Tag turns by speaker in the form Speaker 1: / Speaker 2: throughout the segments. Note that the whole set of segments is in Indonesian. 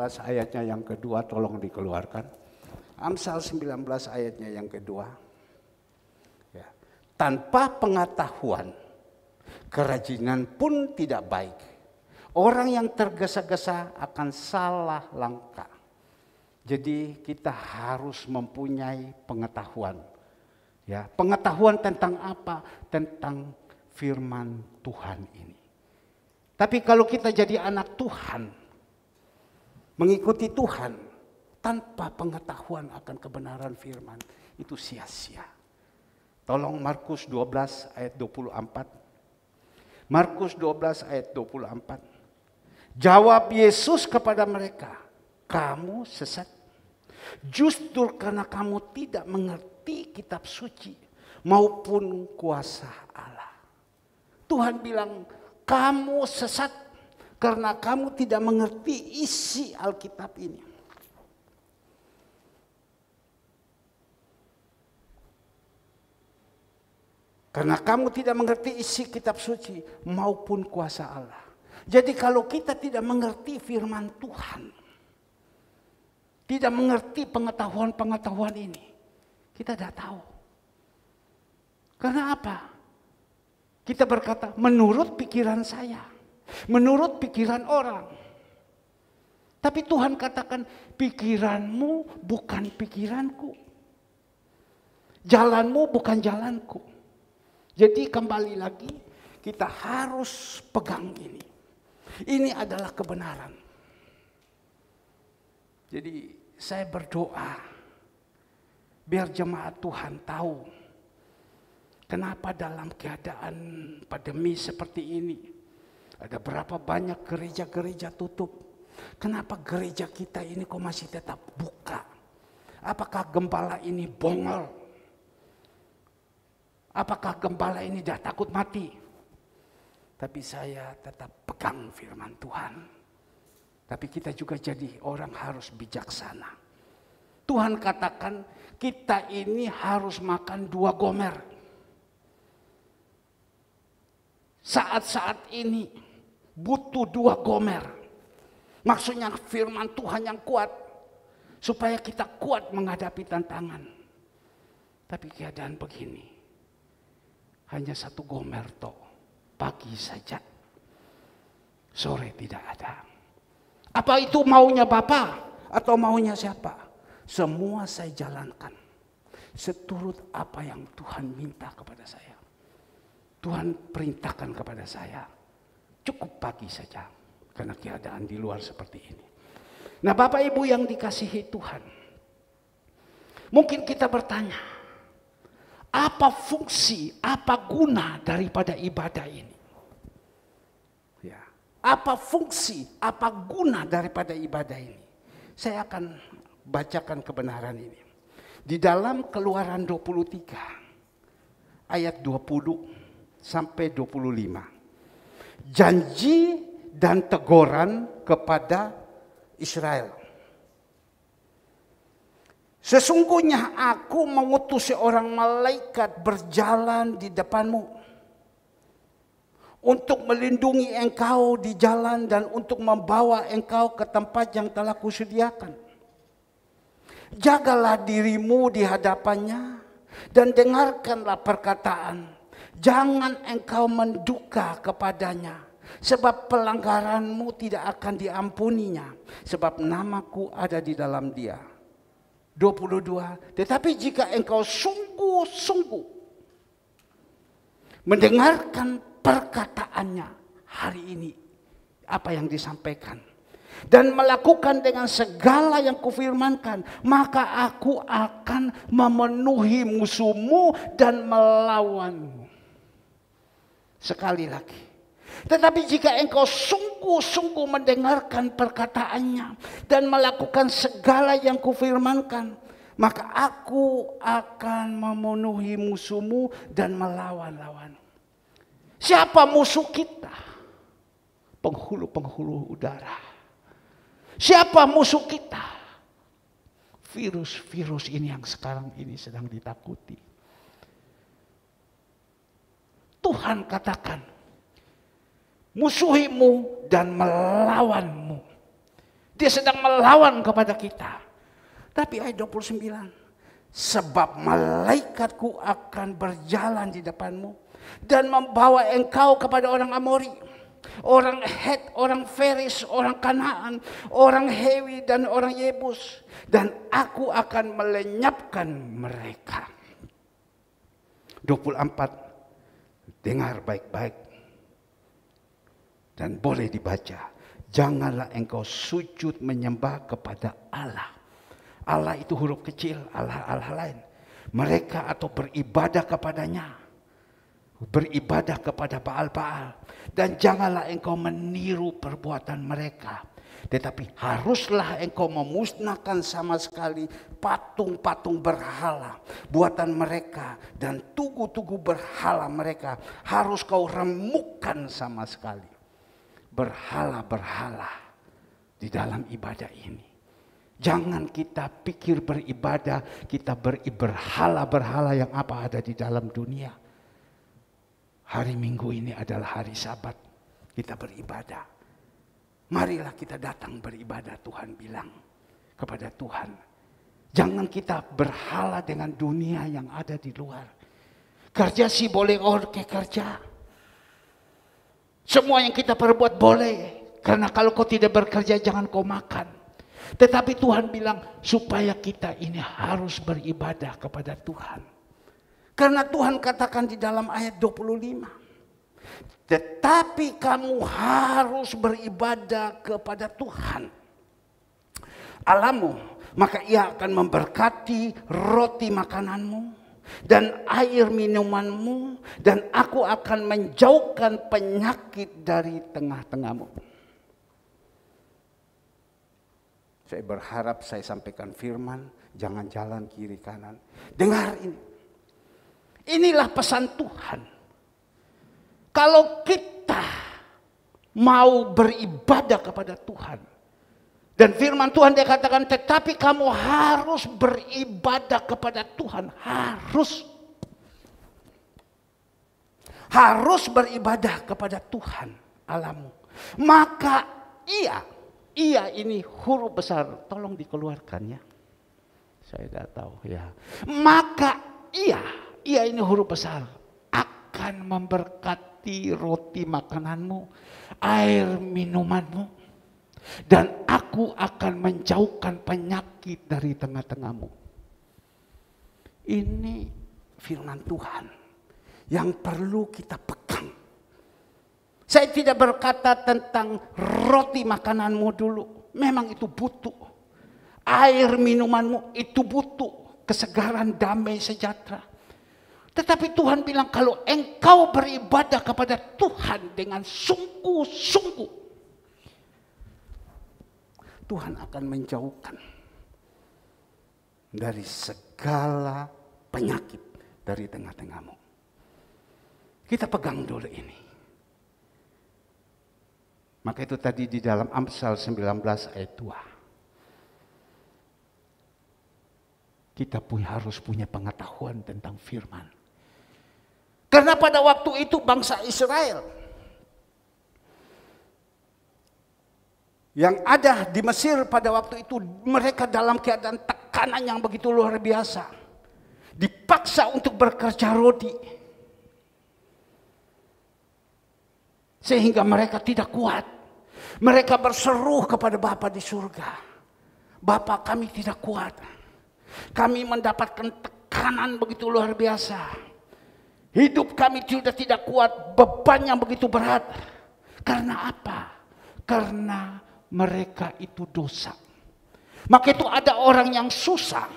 Speaker 1: ayatnya yang kedua tolong dikeluarkan. Amsal 19 ayatnya yang kedua. Ya. Tanpa pengetahuan, kerajinan pun tidak baik. Orang yang tergesa-gesa akan salah langkah. Jadi kita harus mempunyai pengetahuan. Ya, pengetahuan tentang apa? Tentang firman Tuhan ini. Tapi kalau kita jadi anak Tuhan, mengikuti Tuhan tanpa pengetahuan akan kebenaran firman, itu sia-sia. Tolong Markus 12 ayat 24. Markus 12 ayat 24. Jawab Yesus kepada mereka, kamu sesat. Justru karena kamu tidak mengerti kitab suci maupun kuasa Allah. Tuhan bilang, kamu sesat karena kamu tidak mengerti isi Alkitab ini. Karena kamu tidak mengerti isi kitab suci maupun kuasa Allah. Jadi kalau kita tidak mengerti firman Tuhan, tidak mengerti pengetahuan-pengetahuan ini, kita tidak tahu. Karena apa? Kita berkata, menurut pikiran saya, menurut pikiran orang. Tapi Tuhan katakan, pikiranmu bukan pikiranku. Jalanmu bukan jalanku. Jadi kembali lagi, kita harus pegang ini. Ini adalah kebenaran. Jadi saya berdoa, biar jemaat Tuhan tahu kenapa dalam keadaan pandemi seperti ini, ada berapa banyak gereja-gereja tutup. Kenapa gereja kita ini kok masih tetap buka? Apakah gembala ini bongol? Apakah gembala ini dah takut mati? Tapi saya tetap pegang firman Tuhan. Tapi kita juga jadi orang harus bijaksana. Tuhan katakan kita ini harus makan 2 gomer. Saat-saat ini butuh 2 gomer. Maksudnya firman Tuhan yang kuat. Supaya kita kuat menghadapi tantangan. Tapi keadaan begini. Hanya 1 gomer toh. Pagi saja. Sore tidak ada. Apa itu maunya Bapa atau maunya siapa? Semua saya jalankan. Seturut apa yang Tuhan minta kepada saya. Tuhan perintahkan kepada saya. Cukup pagi saja. Karena keadaan di luar seperti ini. Nah Bapak Ibu yang dikasihi Tuhan. Mungkin kita bertanya. Apa fungsi, apa guna daripada ibadah ini? Ya. Apa fungsi, apa guna daripada ibadah ini? Saya akan bacakan kebenaran ini. Di dalam Keluaran 23 ayat 20 sampai 25. Janji dan teguran kepada Israel. Sesungguhnya aku mengutus seorang malaikat berjalan di depanmu untuk melindungi engkau di jalan dan untuk membawa engkau ke tempat yang telah kusediakan. Jagalah dirimu di hadapannya dan dengarkanlah perkataan. Jangan engkau menduka kepadanya, sebab pelanggaranmu tidak akan diampuninya, sebab namaku ada di dalam dia. 22. Tetapi jika engkau sungguh-sungguh mendengarkan perkataannya hari ini, apa yang disampaikan, dan melakukan dengan segala yang kufirmankan, maka aku akan memenuhi musuhmu dan melawanmu. Sekali lagi. Tetapi jika engkau sungguh-sungguh mendengarkan perkataannya dan melakukan segala yang kufirmankan, maka aku akan memenuhi musuhmu dan melawan-lawan. Siapa musuh kita? Penghulu-penghulu udara. Siapa musuh kita? Virus-virus ini yang sekarang ini sedang ditakuti. Tuhan katakan, musuhimu dan melawanmu. Dia sedang melawan kepada kita. Tapi ayat 29. Sebab malaikatku akan berjalan di depanmu dan membawa engkau kepada orang Amori, orang Het, orang Feris, orang Kanaan, orang Hewi dan orang Yebus. Dan aku akan melenyapkan mereka. 24. Dengar baik-baik. Dan boleh dibaca. Janganlah engkau sujud menyembah kepada Allah. Allah itu huruf kecil, Allah lain. Mereka atau beribadah kepadanya. Beribadah kepada Baal-Baal. Dan janganlah engkau meniru perbuatan mereka. Tetapi haruslah engkau memusnahkan sama sekali patung-patung berhala buatan mereka. Dan tugu-tugu berhala mereka harus kau remukkan sama sekali. Berhala-berhala di dalam ibadah ini. Jangan kita pikir beribadah, kita berhala-berhala yang apa ada di dalam dunia. Hari Minggu ini adalah hari Sabat, kita beribadah. Marilah kita datang beribadah, Tuhan bilang kepada Tuhan. Jangan kita berhala dengan dunia yang ada di luar. Kerja sih boleh oke kerja. Semua yang kita perbuat boleh. Karena kalau kau tidak bekerja jangan kau makan. Tetapi Tuhan bilang supaya kita ini harus beribadah kepada Tuhan. Karena Tuhan katakan di dalam ayat 25. Tetapi kamu harus beribadah kepada Tuhan Allahmu. Maka ia akan memberkati roti makananmu dan air minumanmu, dan aku akan menjauhkan penyakit dari tengah-tengahmu. Saya berharap saya sampaikan firman, jangan jalan kiri kanan. Dengar ini. Inilah pesan Tuhan. Kalau kita mau beribadah kepada Tuhan, dan firman Tuhan dia katakan, tetapi kamu harus beribadah kepada Tuhan. Harus beribadah kepada Tuhan Allahmu. Maka ia ini huruf besar. Tolong dikeluarkan ya. Saya tidak tahu ya. Maka ia ini huruf besar. Akan memberkati roti makananmu, air minumanmu. Dan aku akan menjauhkan penyakit dari tengah-tengahmu. Ini firman Tuhan yang perlu kita pegang. Saya tidak berkata tentang roti makananmu dulu. Memang itu butuh. Air minumanmu itu butuh. Kesegaran, damai, sejahtera. Tetapi Tuhan bilang kalau engkau beribadah kepada Tuhan dengan sungguh-sungguh, Tuhan akan menjauhkan dari segala penyakit dari tengah-tengahmu. Kita pegang dulu ini. Maka itu tadi di dalam Amsal 19 ayat 2. Kita harus punya pengetahuan tentang firman. Karena pada waktu itu bangsa Israel yang ada di Mesir pada waktu itu, mereka dalam keadaan tekanan yang begitu luar biasa. Dipaksa untuk bekerja rodi. Sehingga mereka tidak kuat. Mereka berseru kepada Bapa di surga. Bapa, kami tidak kuat. Kami mendapatkan tekanan begitu luar biasa. Hidup kami sudah tidak kuat, beban yang begitu berat. Karena apa? Karena mereka itu dosa. Maka itu ada orang yang susah.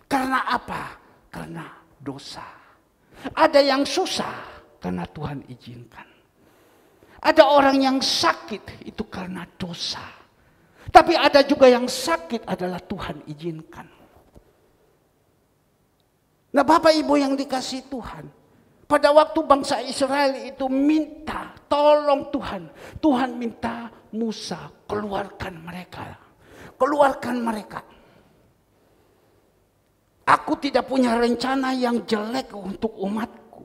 Speaker 1: Karena apa? Karena dosa. Ada yang susah karena Tuhan izinkan. Ada orang yang sakit itu karena dosa. Tapi ada juga yang sakit adalah Tuhan izinkan. Nah, Bapak Ibu yang dikasihi Tuhan, pada waktu bangsa Israel itu minta tolong Tuhan. Tuhan minta Musa keluarkan mereka. Keluarkan mereka. Aku tidak punya rencana yang jelek untuk umatku.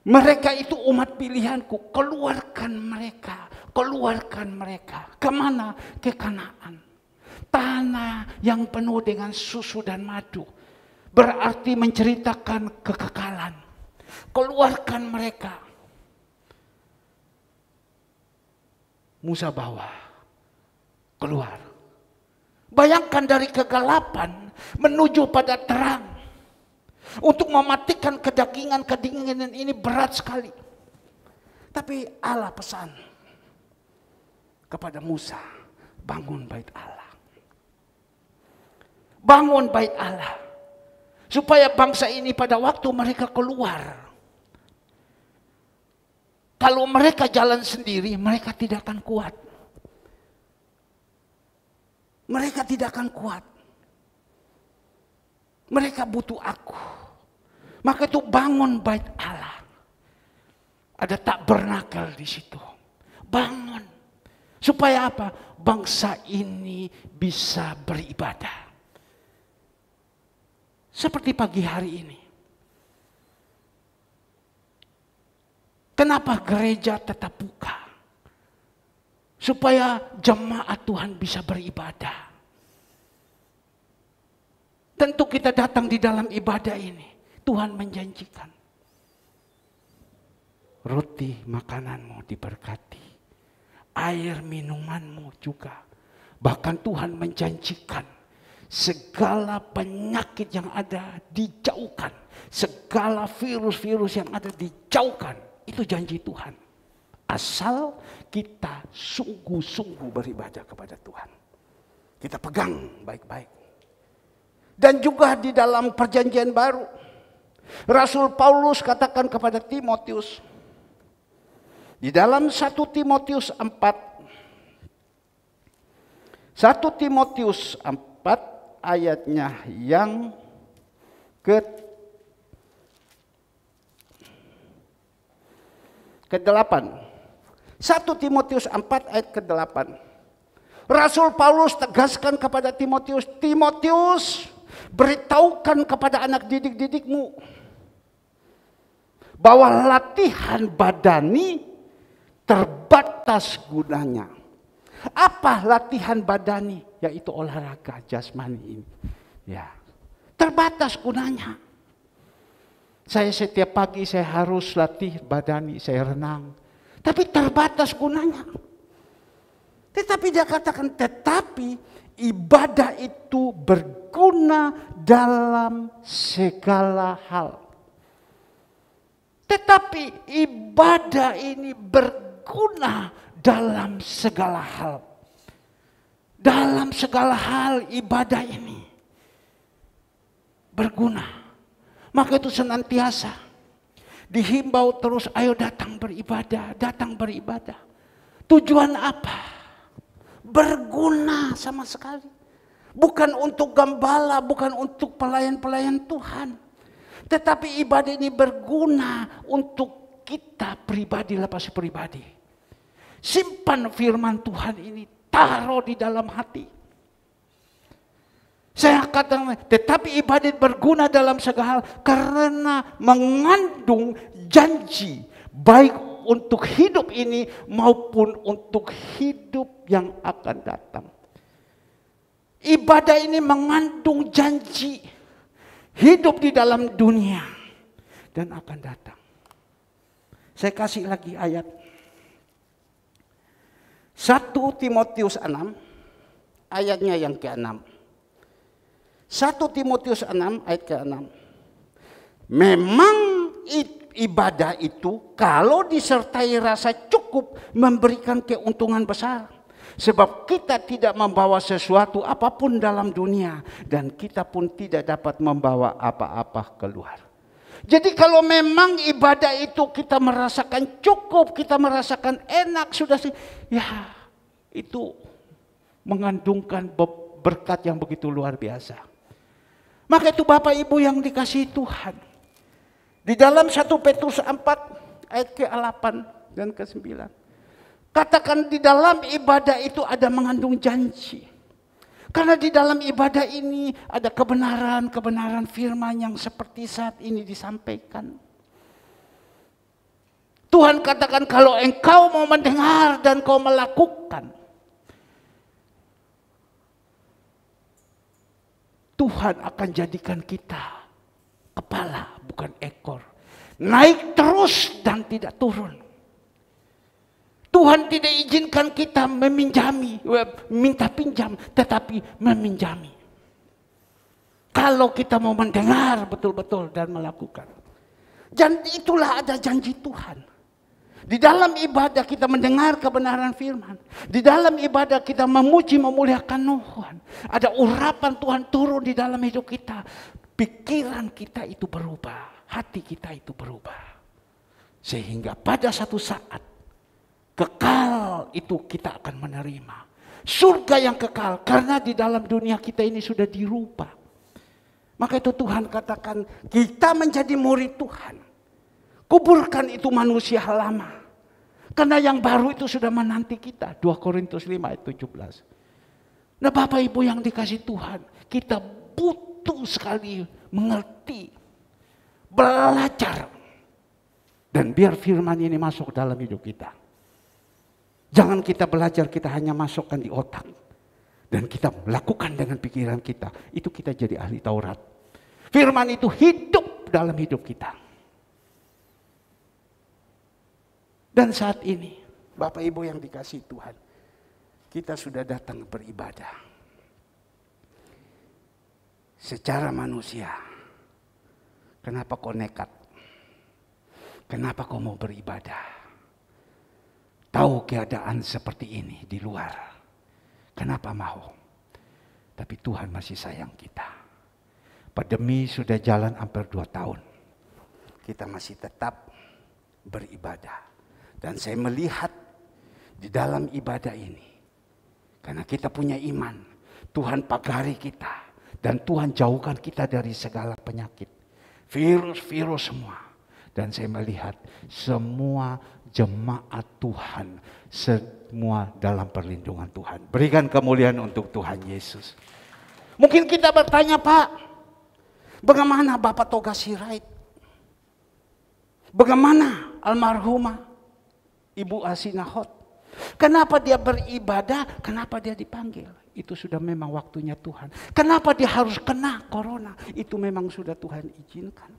Speaker 1: Mereka itu umat pilihanku. Keluarkan mereka. Keluarkan mereka. Kemana? Ke Kanaan. Tanah yang penuh dengan susu dan madu. Berarti menceritakan kekekalan. Keluarkan mereka. Musa bawa. Keluar. Bayangkan dari kegelapan menuju pada terang. Untuk mematikan kedinginan ini berat sekali. Tapi Allah pesan kepada Musa, bangun bait Allah. Bangun bait Allah. Supaya bangsa ini pada waktu mereka keluar. Kalau mereka jalan sendiri, mereka tidak akan kuat. Mereka tidak akan kuat. Mereka butuh aku. Maka itu bangun bait Allah. Ada tabernakel di situ. Bangun. Supaya apa? Bangsa ini bisa beribadah. Seperti pagi hari ini. Kenapa gereja tetap buka? Supaya jemaat Tuhan bisa beribadah. Tentu kita datang di dalam ibadah ini. Tuhan menjanjikan. Roti makananmu diberkati. Air minumanmu juga. Bahkan Tuhan menjanjikan. Segala penyakit yang ada dijauhkan. Segala virus-virus yang ada dijauhkan. Itu janji Tuhan. Asal kita sungguh-sungguh beribadah kepada Tuhan. Kita pegang baik-baik. Dan juga di dalam perjanjian baru. Rasul Paulus katakan kepada Timotius. Di dalam 1 Timotius 4. 1 Timotius 4 ayatnya yang ke-8. 1 Timotius 4 ayat ke-8. Rasul Paulus tegaskan kepada Timotius, Timotius, beritahukan kepada anak didik-didikmu bahwa latihan badani terbatas gunanya. Apa latihan badani? Yaitu olahraga jasmani ini. Ya, terbatas gunanya. Saya setiap pagi saya harus latih badani, saya renang. Tapi terbatas gunanya. Tetapi dia katakan, tetapi ibadah itu berguna dalam segala hal. Tetapi ibadah ini berguna dalam segala hal. Dalam segala hal ibadah ini berguna. Maka itu senantiasa dihimbau terus, ayo datang beribadah, datang beribadah. Tujuan apa? Berguna sama sekali. Bukan untuk gembala, bukan untuk pelayan-pelayan Tuhan. Tetapi ibadah ini berguna untuk kita pribadi, lepas pribadi. Simpan firman Tuhan ini, taruh di dalam hati. Saya katakan, tetapi ibadah berguna dalam segala hal karena mengandung janji baik untuk hidup ini maupun untuk hidup yang akan datang. Ibadah ini mengandung janji hidup di dalam dunia dan akan datang. Saya kasih lagi ayat 1 Timotius 6 ayatnya yang ke-6. 1 Timotius 6 ayat ke-6. Memang ibadah itu kalau disertai rasa cukup memberikan keuntungan besar. Sebab kita tidak membawa sesuatu apapun dalam dunia. Dan kita pun tidak dapat membawa apa-apa keluar. Jadi kalau memang ibadah itu kita merasakan cukup, kita merasakan enak, sudah sih, ya itu mengandungkan berkat yang begitu luar biasa. Maka itu Bapak Ibu yang dikasihi Tuhan. Di dalam 1 Petrus 4 ayat ke-8 dan ke-9. Katakan di dalam ibadah itu ada mengandung janji. Karena di dalam ibadah ini ada kebenaran-kebenaran firman yang seperti saat ini disampaikan. Tuhan katakan kalau engkau mau mendengar dan kau melakukan, Tuhan akan jadikan kita kepala bukan ekor. Naik terus dan tidak turun. Tuhan tidak izinkan kita minta pinjam, tetapi meminjami. Kalau kita mau mendengar betul-betul dan melakukan. Dan itulah ada janji Tuhan. Di dalam ibadah kita mendengar kebenaran firman. Di dalam ibadah kita memuji memuliakan Tuhan. Ada urapan Tuhan turun di dalam hidup kita. Pikiran kita itu berubah. Hati kita itu berubah. Sehingga pada satu saat kekal itu kita akan menerima. Surga yang kekal. Karena di dalam dunia kita ini sudah dirubah. Maka itu Tuhan katakan kita menjadi murid Tuhan. Kuburkan itu manusia lama. Karena yang baru itu sudah menanti kita. 2 Korintus 5 ayat 17. Nah Bapak Ibu yang dikasih Tuhan. Kita butuh sekali mengerti. Belajar. Dan biar firman ini masuk dalam hidup kita. Jangan kita belajar kita hanya masukkan di otak. Dan kita melakukan dengan pikiran kita. Itu kita jadi ahli Taurat. Firman itu hidup dalam hidup kita. Dan saat ini, Bapak Ibu yang dikasih Tuhan, kita sudah datang beribadah. Secara manusia, kenapa kau nekat? Kenapa kau mau beribadah? Tahu keadaan seperti ini di luar. Kenapa mau? Tapi Tuhan masih sayang kita. Pandemi sudah jalan hampir 2 tahun. Kita masih tetap beribadah. Dan saya melihat di dalam ibadah ini. Karena kita punya iman. Tuhan pagari kita. Dan Tuhan jauhkan kita dari segala penyakit. Virus-virus semua. Dan saya melihat semua jemaat Tuhan. Semua dalam perlindungan Tuhan. Berikan kemuliaan untuk Tuhan Yesus. Mungkin kita bertanya, Pak. Bagaimana Bapak Toga Sirait? Bagaimana almarhumah Ibu Asinahot? Kenapa dia beribadah? Kenapa dia dipanggil? Itu sudah memang waktunya Tuhan. Kenapa dia harus kena corona? Itu memang sudah Tuhan izinkan.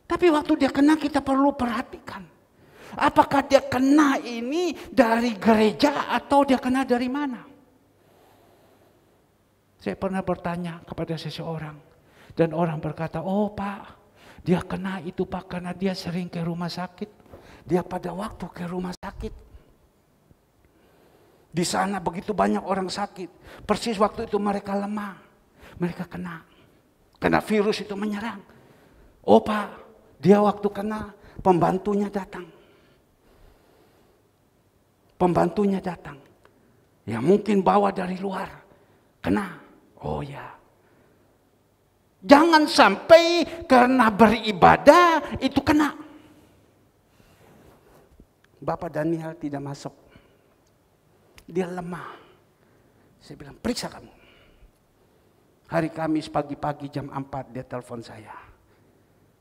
Speaker 1: Tapi waktu dia kena kita perlu perhatikan. Apakah dia kena ini dari gereja atau dia kena dari mana? Saya pernah bertanya kepada seseorang. Dan orang berkata, oh Pak, dia kena itu Pak karena dia sering ke rumah sakit. Dia pada waktu ke rumah sakit. Di sana begitu banyak orang sakit. Persis waktu itu mereka lemah. Mereka kena. Karena virus itu menyerang. Oh Pak, dia waktu kena pembantunya datang. Pembantunya datang. Ya mungkin bawa dari luar. Kena. Oh ya. Jangan sampai karena beribadah itu kena. Bapak Daniel tidak masuk. Dia lemah. Saya bilang, periksa kamu. Hari Kamis pagi-pagi jam 4 dia telepon saya.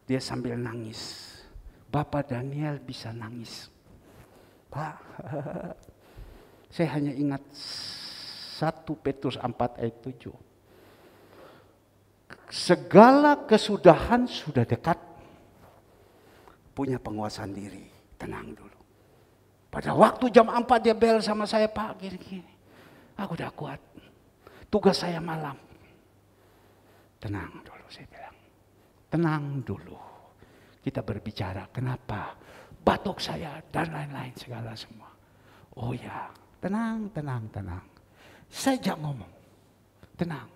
Speaker 1: Dia sambil nangis. Bapak Daniel bisa nangis. Pak, saya hanya ingat 1 Petrus 4 ayat 7. Segala kesudahan sudah dekat. Punya penguasaan diri. Tenang dulu. Pada waktu jam 4 dia bel sama saya, Pak, gini-gini. Aku udah kuat. Tugas saya malam. Tenang dulu, saya bilang. Tenang dulu. Kita berbicara, kenapa? Batuk saya dan lain-lain segala semua. Oh ya, tenang. Saya jangan ngomong. Tenang.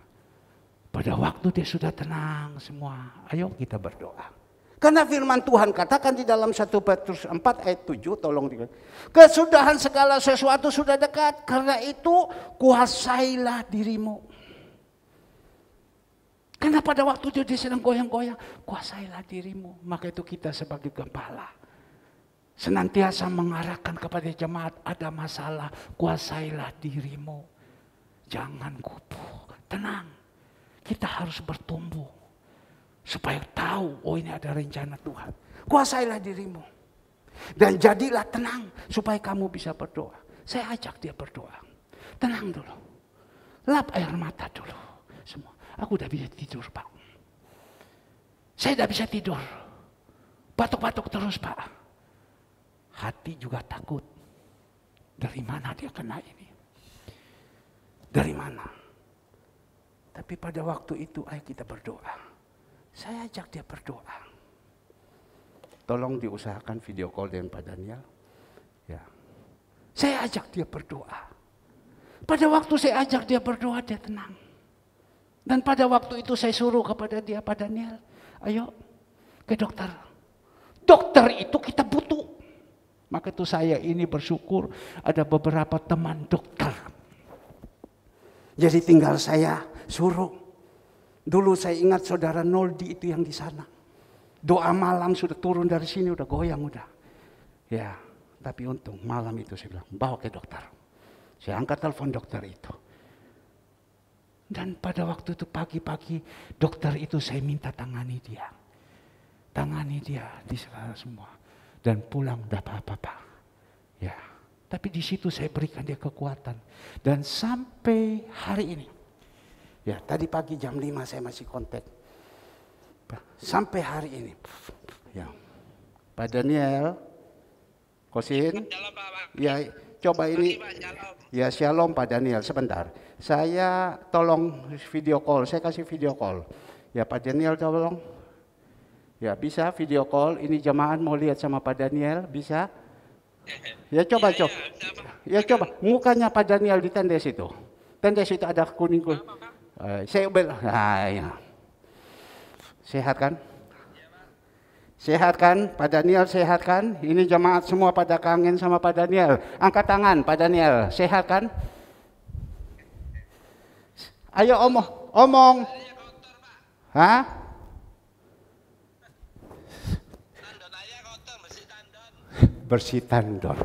Speaker 1: Pada waktu dia sudah tenang semua, ayo kita berdoa. Karena firman Tuhan katakan di dalam 1 Petrus 4 ayat 7, tolong dikatakan. Kesudahan segala sesuatu sudah dekat, karena itu kuasailah dirimu. Karena pada waktu dia sedang goyang-goyang, kuasailah dirimu. Maka itu kita sebagai gembala senantiasa mengarahkan kepada jemaat, ada masalah, kuasailah dirimu. Jangan gugup, tenang. Kita harus bertumbuh. Supaya tahu, oh ini ada rencana Tuhan. Kuasailah dirimu. Dan jadilah tenang supaya kamu bisa berdoa. Saya ajak dia berdoa. Tenang dulu. Lap air mata dulu. Semua. Aku udah bisa tidur, Pak. Saya udah bisa tidur. Batuk-batuk terus, Pak. Hati juga takut. Dari mana dia kena ini? Dari mana? Tapi pada waktu itu ayo kita berdoa. Saya ajak dia berdoa. Tolong diusahakan video call dengan Pak Daniel. Ya. Saya ajak dia berdoa. Pada waktu saya ajak dia berdoa, dia tenang. Dan pada waktu itu saya suruh kepada dia, Pak Daniel, ayo ke dokter. Dokter itu kita butuh. Maka itu saya ini bersyukur ada beberapa teman dokter. Jadi tinggal saya suruh. Dulu saya ingat saudara Noldi itu yang di sana. Doa malam sudah turun dari sini, udah goyang udah. Ya, tapi untung malam itu saya bilang, bawa ke dokter. Saya angkat telepon dokter itu. Dan pada waktu itu pagi-pagi dokter itu saya minta tangani dia. Tangani dia di segala semua. Dan pulang udah apa-apa. Ya, tapi di situ saya berikan dia kekuatan. Dan sampai hari ini. Ya, tadi pagi jam 5 saya masih kontak. Sampai hari ini. Ya. Pak Daniel, Kosin. Ya, coba ini. Ya, shalom Pak Daniel, sebentar. Saya tolong video call, saya kasih video call. Ya Pak Daniel tolong. Ya bisa video call, ini jemaat mau lihat sama Pak Daniel, bisa? Ya coba. Ya coba, mukanya Pak Daniel di tenda situ. Tenda situ ada kuning-kuning. Saya ya. Sehat kan? Sehat kan? Pak Daniel sehat kan? Ini jemaat semua pada kangen sama Pak Daniel. Angkat tangan Pak Daniel, sehat kan? Ayo omong. Hah? Bersih tandon.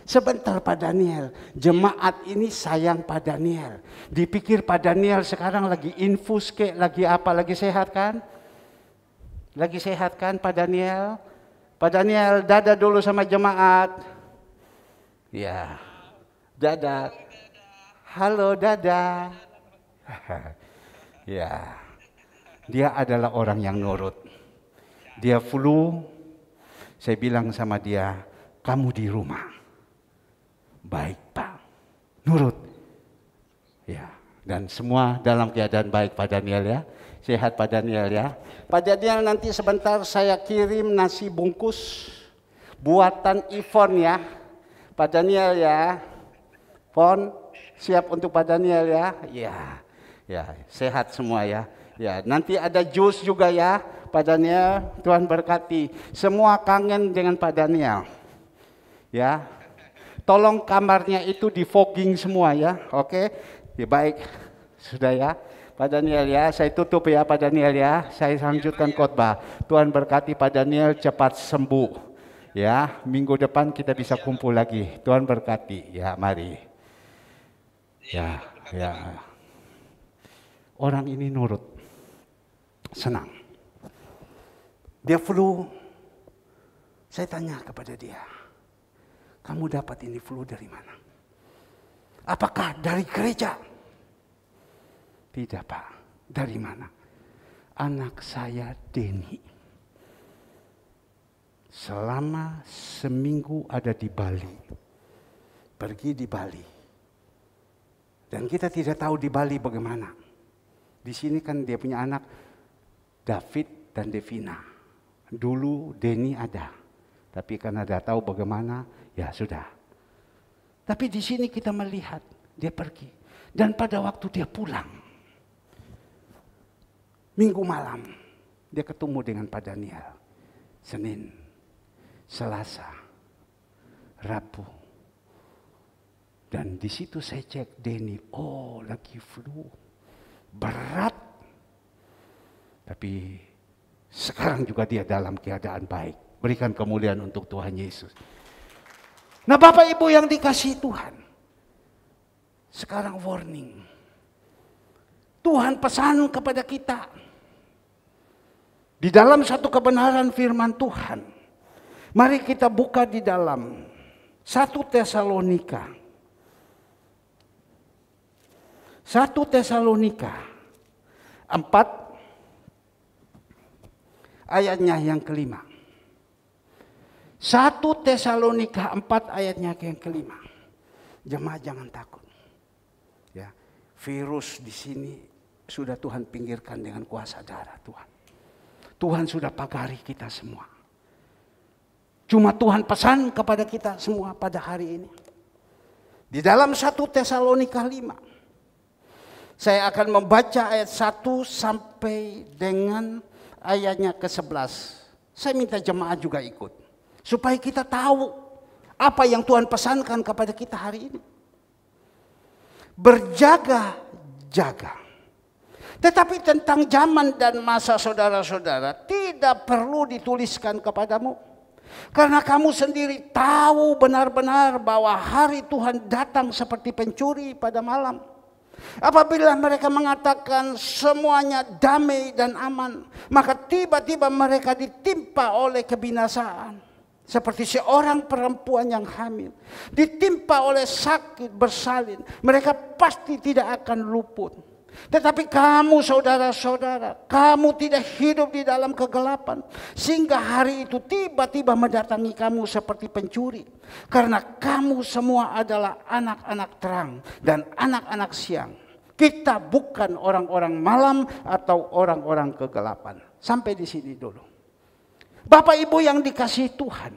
Speaker 1: Sebentar Pak Daniel, jemaat ini sayang Pak Daniel. Dipikir Pak Daniel sekarang lagi infus kek, lagi apa, lagi sehat kan? Lagi sehat kan Pak Daniel? Pak Daniel dadah dulu sama jemaat. Ya, dadah. Halo dadah. Ya, dia adalah orang yang nurut. Dia flu, saya bilang sama dia, kamu di rumah. Baik Pak, nurut. Ya, dan semua dalam keadaan baik Pak Daniel ya. Sehat Pak Daniel ya. Pak Daniel nanti sebentar saya kirim nasi bungkus buatan Ivon ya. Pak Daniel ya. Pon siap untuk Pak Daniel ya. Ya. Ya, sehat semua ya. Ya, nanti ada jus juga ya, Pak Daniel. Tuhan berkati. Semua kangen dengan Pak Daniel. Ya. Tolong kamarnya itu di fogging semua ya. Oke. Ya, baik. Sudah ya. Pak Daniel ya, saya tutup ya Pak Daniel ya. Saya lanjutkan khotbah. Tuhan berkati Pak Daniel cepat sembuh. Ya, minggu depan kita bisa kumpul lagi. Tuhan berkati. Ya, mari. Ya. Orang ini nurut, senang. Dia flu, saya tanya kepada dia, kamu dapat ini flu dari mana? Apakah dari gereja? Tidak Pak, dari mana? Anak saya Denny. Selama seminggu ada di Bali, pergi di Bali. Dan kita tidak tahu di Bali bagaimana. Di sini kan dia punya anak David dan Devina. Dulu Denny ada, tapi karena dia tahu bagaimana, ya sudah. Tapi di sini kita melihat dia pergi. Dan pada waktu dia pulang, Minggu malam, dia ketemu dengan Pak Daniel. Senin, Selasa, Rabu. Dan di situ saya cek Denny, oh lagi flu. Berat, tapi sekarang juga dia dalam keadaan baik. Berikan kemuliaan untuk Tuhan Yesus. Nah Bapak Ibu yang dikasihi Tuhan, sekarang warning. Tuhan pesan kepada kita, Di dalam satu kebenaran firman Tuhan, mari kita buka di dalam 1 Tesalonika. 1 Tesalonika 4 ayatnya yang kelima. 1 Tesalonika 4 ayatnya yang kelima. Jemaat jangan takut. Ya, virus di sini sudah Tuhan pinggirkan dengan kuasa darah Tuhan. Tuhan sudah pagari kita semua. Cuma Tuhan pesan kepada kita semua pada hari ini. Di dalam 1 Tesalonika 5. Saya akan membaca ayat 1 sampai dengan ayatnya ke-11. Saya minta jemaat juga ikut. Supaya kita tahu apa yang Tuhan pesankan kepada kita hari ini. Berjaga-jaga. Tetapi tentang zaman dan masa saudara-saudara tidak perlu dituliskan kepadamu. Karena kamu sendiri tahu benar-benar bahwa hari Tuhan datang seperti pencuri pada malam. Apabila mereka mengatakan semuanya damai dan aman, maka tiba-tiba mereka ditimpa oleh kebinasaan. Seperti seorang perempuan yang hamil, ditimpa oleh sakit bersalin, mereka pasti tidak akan luput. Tetapi kamu saudara-saudara, kamu tidak hidup di dalam kegelapan. Sehingga hari itu tiba-tiba mendatangi kamu seperti pencuri. Karena kamu semua adalah anak-anak terang dan anak-anak siang. Kita bukan orang-orang malam atau orang-orang kegelapan. Sampai di sini dulu. Bapak Ibu yang dikasihi Tuhan.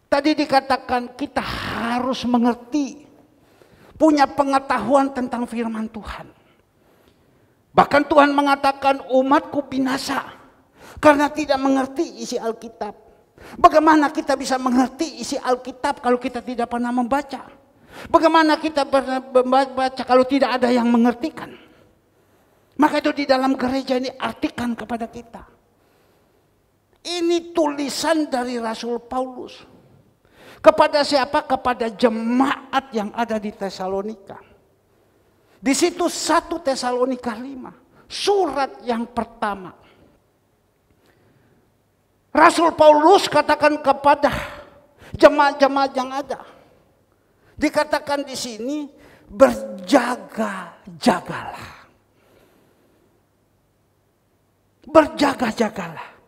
Speaker 1: Tadi dikatakan kita harus mengerti. Punya pengetahuan tentang firman Tuhan. Bahkan Tuhan mengatakan umatku binasa karena tidak mengerti isi Alkitab. Bagaimana kita bisa mengerti isi Alkitab kalau kita tidak pernah membaca? Bagaimana kita membaca kalau tidak ada yang mengertikan? Maka itu di dalam gereja ini artikan kepada kita. Ini tulisan dari Rasul Paulus. Kepada siapa? Kepada jemaat yang ada di Tesalonika. Di situ 1 Tesalonika 5. Surat yang pertama. Rasul Paulus katakan kepada jemaat-jemaat yang ada. Dikatakan di sini berjaga-jagalah. Berjaga-jagalah.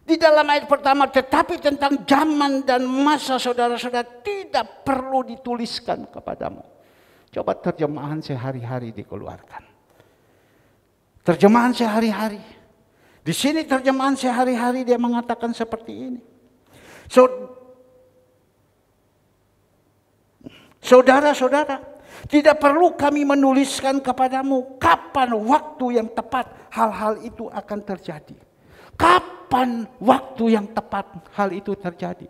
Speaker 1: Di dalam ayat pertama, tetapi tentang zaman dan masa saudara-saudara tidak perlu dituliskan kepadamu. Coba terjemahan sehari-hari dikeluarkan. Terjemahan sehari-hari. Di sini terjemahan sehari-hari dia mengatakan seperti ini. Saudara-saudara, tidak perlu kami menuliskan kepadamu kapan waktu yang tepat hal-hal itu akan terjadi. Kapan waktu yang tepat hal itu terjadi?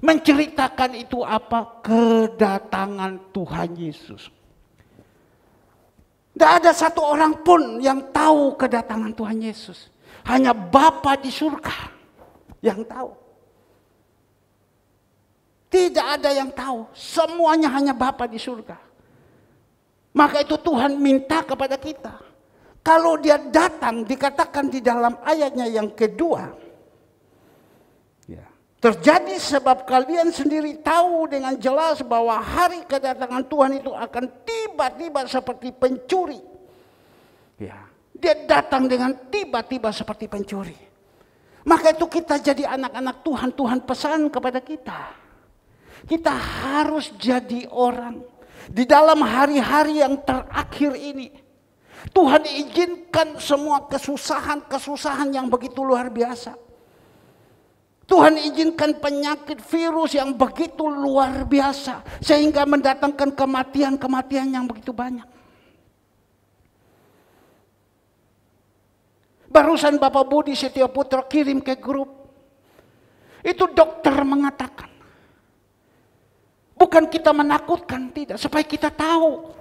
Speaker 1: Menceritakan itu apa? Kedatangan Tuhan Yesus. Tidak ada satu orang pun yang tahu kedatangan Tuhan Yesus. Hanya Bapa di surga yang tahu. Tidak ada yang tahu. Semuanya hanya Bapa di surga. Maka itu Tuhan minta kepada kita. Kalau dia datang, dikatakan di dalam ayatnya yang kedua. Ya. Terjadi sebab kalian sendiri tahu dengan jelas bahwa hari kedatangan Tuhan itu akan tiba-tiba seperti pencuri. Ya. Dia datang dengan tiba-tiba seperti pencuri. Maka itu kita jadi anak-anak Tuhan. Tuhan pesan kepada kita. Kita harus jadi orang. Di dalam hari-hari yang terakhir ini. Tuhan izinkan semua kesusahan-kesusahan yang begitu luar biasa. Tuhan izinkan penyakit virus yang begitu luar biasa. Sehingga mendatangkan kematian-kematian yang begitu banyak. Barusan Bapak Budi Setioputra kirim ke grup. Itu dokter mengatakan. Bukan kita menakutkan, tidak. Supaya kita tahu.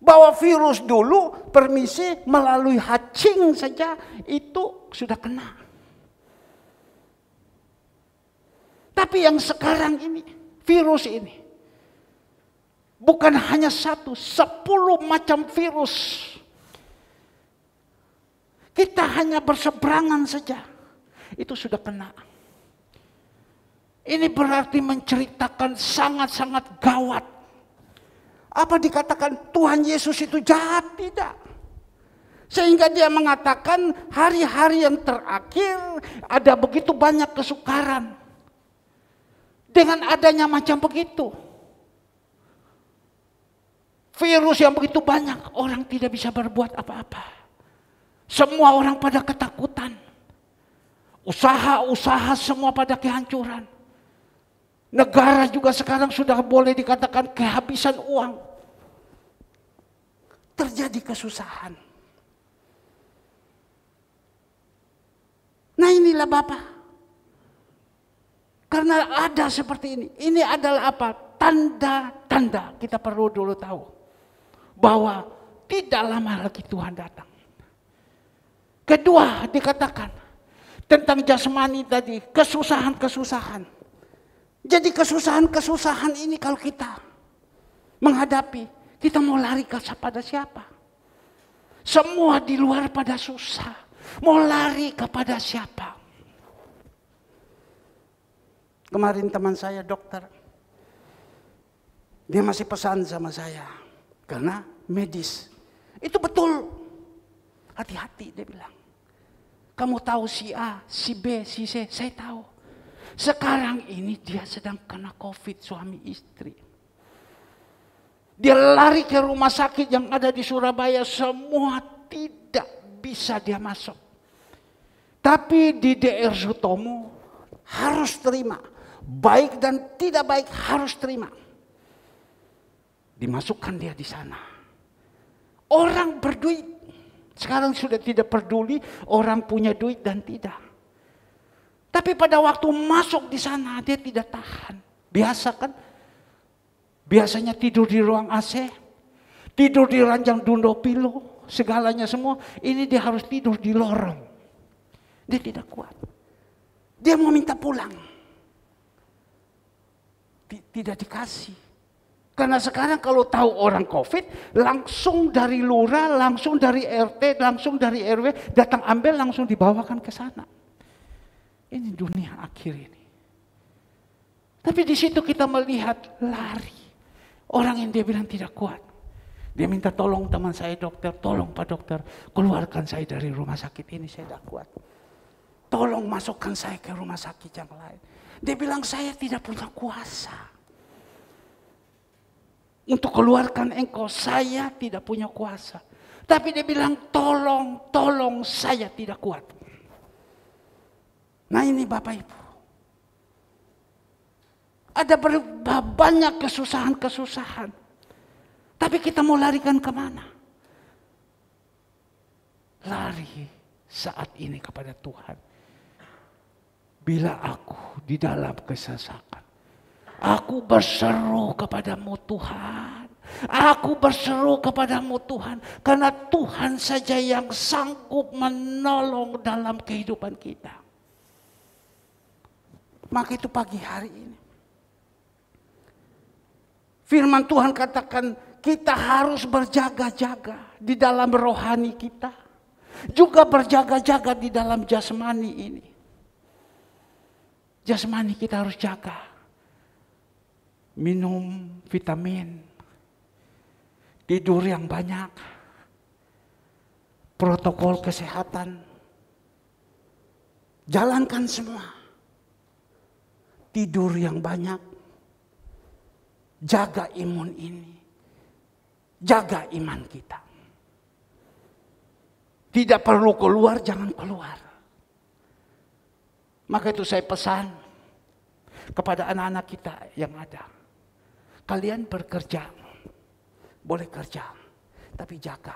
Speaker 1: Bahwa virus dulu permisi melalui hacing saja itu sudah kena. Tapi yang sekarang ini, virus ini. Bukan hanya 1, 10 macam virus. Kita hanya berseberangan saja, itu sudah kena. Ini berarti menceritakan sangat-sangat gawat. Apa dikatakan Tuhan Yesus itu jahat? Tidak. Sehingga dia mengatakan hari-hari yang terakhir ada begitu banyak kesukaran. Dengan adanya macam begitu. Virus yang begitu banyak, orang tidak bisa berbuat apa-apa. Semua orang pada ketakutan. Usaha-usaha semua pada kehancuran. Negara juga sekarang sudah boleh dikatakan kehabisan uang. Terjadi kesusahan. Nah inilah Bapak. Karena ada seperti ini. Ini adalah apa? Tanda-tanda. Kita perlu dulu tahu. Bahwa tidak lama lagi Tuhan datang. Kedua dikatakan. Tentang jasmani tadi. Kesusahan-kesusahan. Jadi kesusahan-kesusahan ini kalau kita menghadapi, kita mau lari pada siapa? Semua di luar pada susah. Mau lari kepada siapa? Kemarin teman saya dokter, dia masih pesan sama saya. Karena medis. Itu betul. Hati-hati dia bilang. Kamu tahu si A, si B, si C, saya tahu. Sekarang ini dia sedang kena COVID suami istri. Dia lari ke rumah sakit yang ada di Surabaya. Semua tidak bisa dia masuk. Tapi di DR Sutomo harus terima. Baik dan tidak baik harus terima. Dimasukkan dia di sana. Orang berduit. Sekarang sudah tidak peduli orang punya duit dan tidak. Tapi pada waktu masuk di sana dia tidak tahan. Biasa kan? Biasanya tidur di ruang AC. Tidur di ranjang Dundopilo. Segalanya semua. Ini dia harus tidur di lorong. Dia tidak kuat. Dia mau minta pulang. Tidak dikasih. Karena sekarang kalau tahu orang COVID. Langsung dari lurah, langsung dari RT, langsung dari RW. Datang ambil langsung dibawakan ke sana. Ini dunia akhir ini. Tapi di situ kita melihat lari. Orang yang dia bilang tidak kuat. Dia minta tolong teman saya dokter. Tolong Pak Dokter. Keluarkan saya dari rumah sakit ini. Saya tidak kuat. Tolong masukkan saya ke rumah sakit yang lain. Dia bilang saya tidak punya kuasa. Untuk keluarkan engkau. Saya tidak punya kuasa. Tapi dia bilang tolong saya tidak kuat. Nah ini Bapak Ibu. Ada banyak kesusahan-kesusahan. Tapi kita mau larikan kemana? Lari saat ini kepada Tuhan. Bila aku di dalam kesesakan. Aku berseru kepadamu Tuhan. Aku berseru kepadamu Tuhan. Karena Tuhan saja yang sanggup menolong dalam kehidupan kita. Maka itu pagi hari ini. Firman Tuhan katakan kita harus berjaga-jaga di dalam rohani kita. Juga berjaga-jaga di dalam jasmani ini. Jasmani kita harus jaga. Minum vitamin. Tidur yang banyak. Protokol kesehatan. Jalankan semua. Tidur yang banyak. Jaga imun ini. Jaga iman kita. Tidak perlu keluar, jangan keluar. Maka itu saya pesan kepada anak-anak kita yang ada. Kalian bekerja. Boleh kerja. Tapi jaga.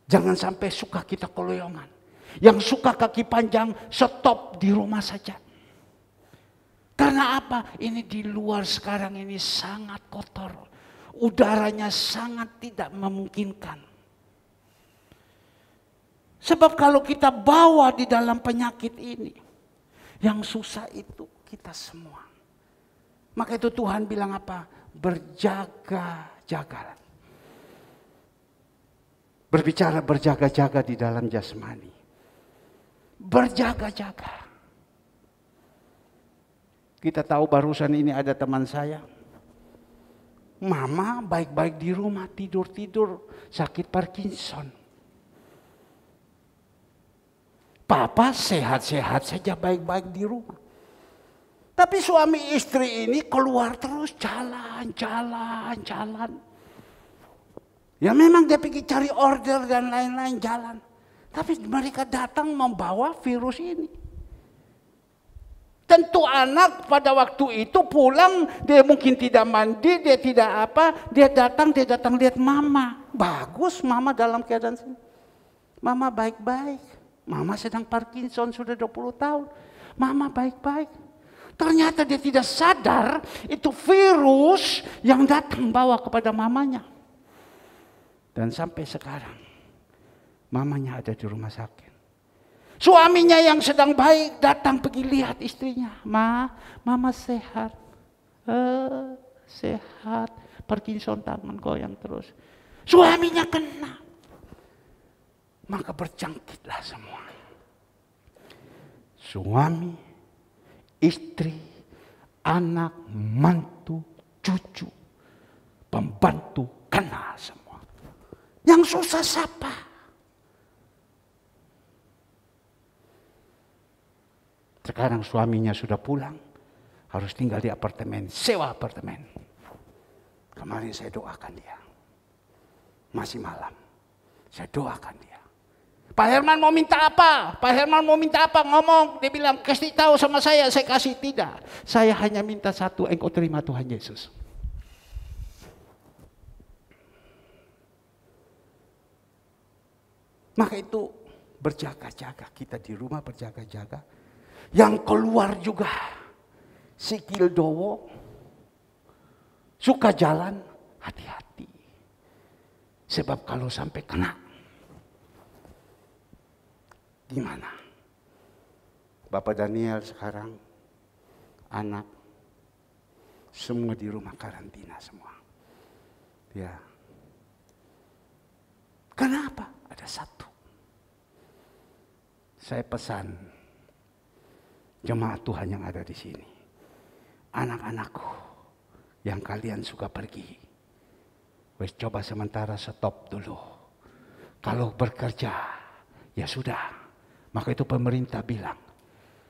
Speaker 1: Jangan sampai suka kita keloyongan. Yang suka kaki panjang stop di rumah saja. Karena apa? Ini di luar sekarang ini sangat kotor. Udaranya sangat tidak memungkinkan. Sebab kalau kita bawa di dalam penyakit ini. Yang susah itu kita semua. Maka itu Tuhan bilang apa? Berjaga-jaga. Berbicara berjaga-jaga di dalam jasmani. Berjaga-jaga. Kita tahu barusan ini ada teman saya. Mama baik-baik di rumah, tidur-tidur, sakit Parkinson. Papa sehat-sehat saja, baik-baik di rumah. Tapi suami istri ini keluar terus, jalan. Ya memang dia pergi cari order dan lain-lain, jalan. Tapi mereka datang membawa virus ini. Tentu anak pada waktu itu pulang, dia mungkin tidak mandi, dia tidak apa, dia datang lihat mama. Bagus mama dalam keadaan sini. Mama baik-baik. Mama sedang Parkinson sudah 20 tahun. Mama baik-baik. Ternyata dia tidak sadar itu virus yang datang bawa kepada mamanya. Dan sampai sekarang mamanya ada di rumah sakit. Suaminya yang sedang baik datang pergi lihat istrinya. Mama sehat. Sehat. Parkinson tangan goyang terus. Suaminya kena. Maka berjangkitlah semua. Suami, istri, anak, mantu, cucu, pembantu kena semua. Yang susah siapa? Sekarang suaminya sudah pulang, harus tinggal di apartemen, sewa apartemen. Kemarin saya doakan dia, masih malam, saya doakan dia. Pak Herman mau minta apa? Pak Herman mau minta apa? Ngomong, dia bilang kasih tahu sama saya kasih. Tidak. Saya hanya minta satu, engkau terima Tuhan Yesus. Maka itu berjaga-jaga, kita di rumah berjaga-jaga. Yang keluar juga sikil dowo, suka jalan, hati-hati. Sebab kalau sampai kena, gimana? Bapak Daniel sekarang, anak, semua di rumah karantina semua. Ya. Kenapa? Ada satu. Saya pesan jemaat Tuhan yang ada di sini. Anak-anakku yang kalian suka pergi. Wes coba sementara stop dulu. Kalau bekerja, ya sudah. Maka itu pemerintah bilang,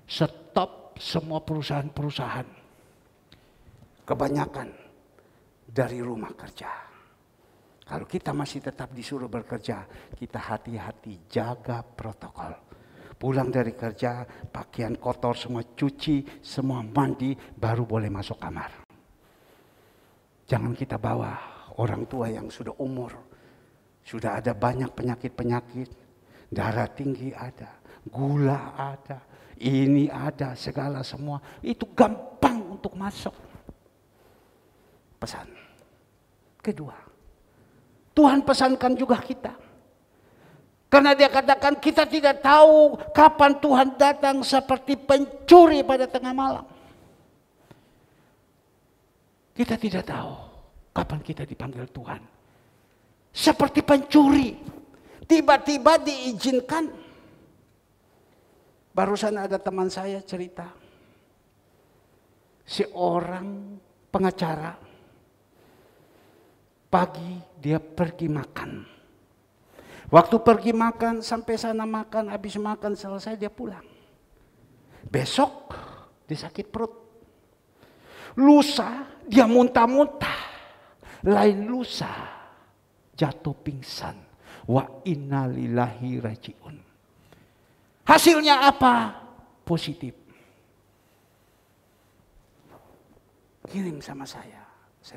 Speaker 1: stop semua perusahaan-perusahaan. Kebanyakan dari rumah kerja. Kalau kita masih tetap disuruh bekerja, kita hati-hati jaga protokol. Pulang dari kerja, pakaian kotor semua cuci, semua mandi, baru boleh masuk kamar. Jangan kita bawa orang tua yang sudah umur, sudah ada banyak penyakit-penyakit, darah tinggi ada, gula ada, ini ada, segala semua. Itu gampang untuk masuk. Pesan. Kedua, Tuhan pesankan juga kita. Karena dia katakan kita tidak tahu kapan Tuhan datang seperti pencuri pada tengah malam. Kita tidak tahu kapan kita dipanggil Tuhan. Seperti pencuri. Tiba-tiba diizinkan. Barusan ada teman saya cerita. Seorang pengacara. Pagi dia pergi makan. Waktu pergi makan, sampai sana makan, habis makan selesai dia pulang. Besok dia sakit perut. Lusa dia muntah-muntah. Lain lusa jatuh pingsan. Wa inna lillahi rajiun. Hasilnya apa? Positif. Kirim sama saya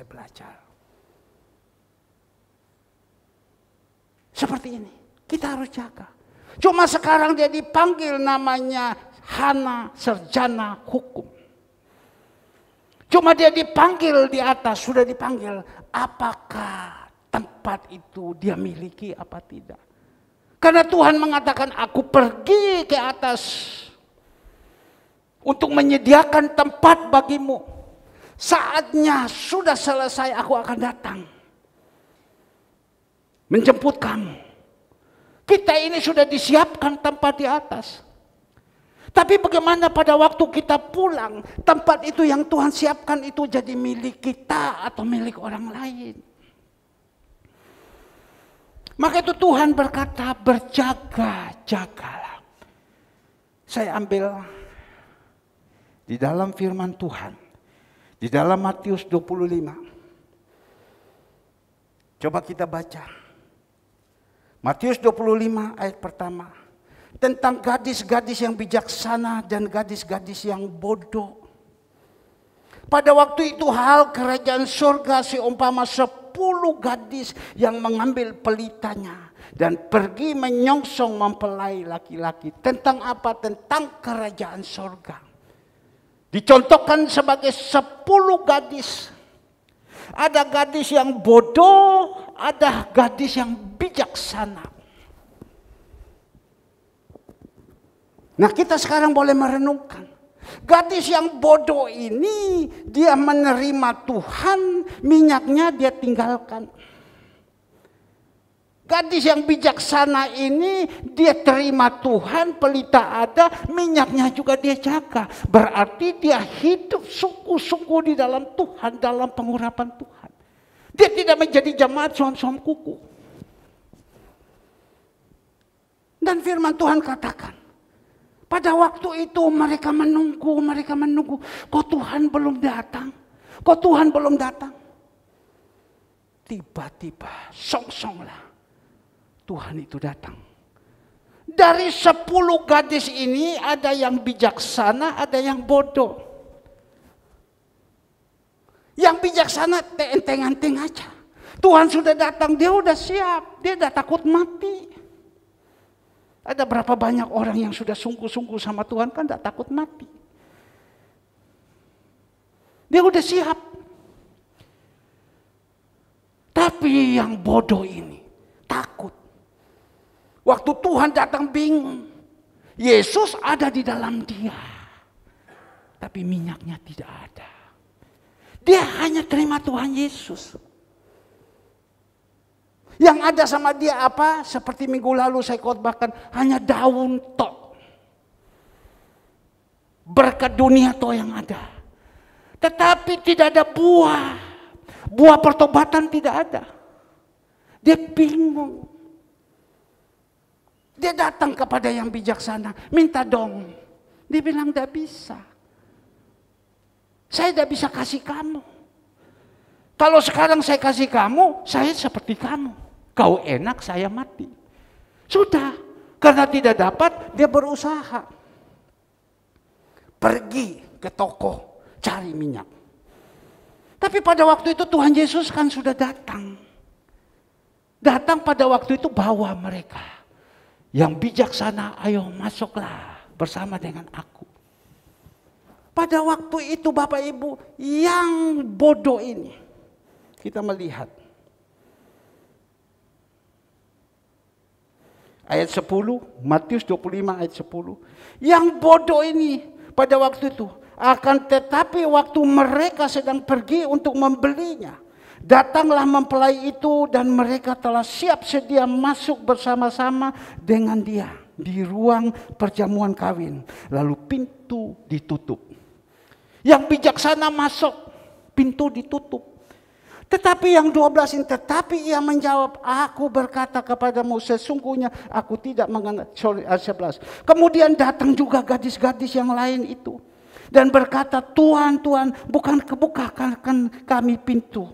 Speaker 1: belajar. Seperti ini, kita harus jaga. Cuma sekarang dia dipanggil namanya Hana Sarjana Hukum. Cuma dia dipanggil di atas, sudah dipanggil. Apakah tempat itu dia miliki apa tidak? Karena Tuhan mengatakan aku pergi ke atas untuk menyediakan tempat bagimu. Saatnya sudah selesai, aku akan datang menjemput kamu. Kita ini sudah disiapkan tempat di atas. Tapi bagaimana pada waktu kita pulang, tempat itu yang Tuhan siapkan itu jadi milik kita atau milik orang lain. Maka itu Tuhan berkata, berjaga-jagalah. Saya ambil di dalam firman Tuhan, di dalam Matius 25. Coba kita baca. Matius 25 ayat pertama. Tentang gadis-gadis yang bijaksana dan gadis-gadis yang bodoh. Pada waktu itu hal kerajaan surga seumpama 10 gadis yang mengambil pelitanya. Dan pergi menyongsong mempelai laki-laki. Tentang apa? Tentang kerajaan surga. Dicontohkan sebagai 10 gadis. Ada gadis yang bodoh, ada gadis yang bijaksana. Nah, kita sekarang boleh merenungkan. Gadis yang bodoh ini dia menerima Tuhan, minyaknya dia tinggalkan. Gadis yang bijaksana ini dia terima Tuhan, pelita ada, minyaknya juga dia jaga. Berarti dia hidup sungguh-sungguh di dalam Tuhan, dalam pengurapan Tuhan. Dia tidak menjadi jemaat suam-suam kuku. Dan firman Tuhan katakan, pada waktu itu mereka menunggu. Kok Tuhan belum datang? Kok Tuhan belum datang? Tiba-tiba, song-songlah. Tuhan itu datang. Dari 10 gadis ini ada yang bijaksana, ada yang bodoh. Yang bijaksana enteng-enteng aja. Tuhan sudah datang, dia udah siap, dia udah takut mati. Ada berapa banyak orang yang sudah sungguh-sungguh sama Tuhan kan tidak takut mati. Dia udah siap. Tapi yang bodoh ini takut. Waktu Tuhan datang bingung. Yesus ada di dalam dia. Tapi minyaknya tidak ada. Dia hanya terima Tuhan Yesus. Yang ada sama dia apa? Seperti minggu lalu saya khotbahkan, hanya daun tok. Berkat dunia tok yang ada. Tetapi tidak ada buah. Buah pertobatan tidak ada. Dia bingung. Dia datang kepada yang bijaksana, minta dong. Dia bilang tidak bisa. Saya tidak bisa kasih kamu. Kalau sekarang saya kasih kamu, saya seperti kamu. Kau enak, saya mati. Sudah, karena tidak dapat, dia berusaha. Pergi ke toko, cari minyak. Tapi pada waktu itu Tuhan Yesus kan sudah datang. Datang pada waktu itu bawa mereka. Yang bijaksana, ayo masuklah bersama dengan aku. Pada waktu itu Bapak Ibu, yang bodoh ini, kita melihat. Ayat 10, Matius 25 ayat 10. Yang bodoh ini pada waktu itu, akan tetapi waktu mereka sedang pergi untuk membelinya, datanglah mempelai itu dan mereka telah siap sedia masuk bersama-sama dengan dia di ruang perjamuan kawin. Lalu pintu ditutup. Yang bijaksana masuk, pintu ditutup. Tetapi yang 12 ini, tetapi ia menjawab, aku berkata kepadamu sesungguhnya aku tidak mengenal. 11. Kemudian datang juga gadis-gadis yang lain itu. Dan berkata, Tuhan, Tuhan, bukan kebukakan kami pintu.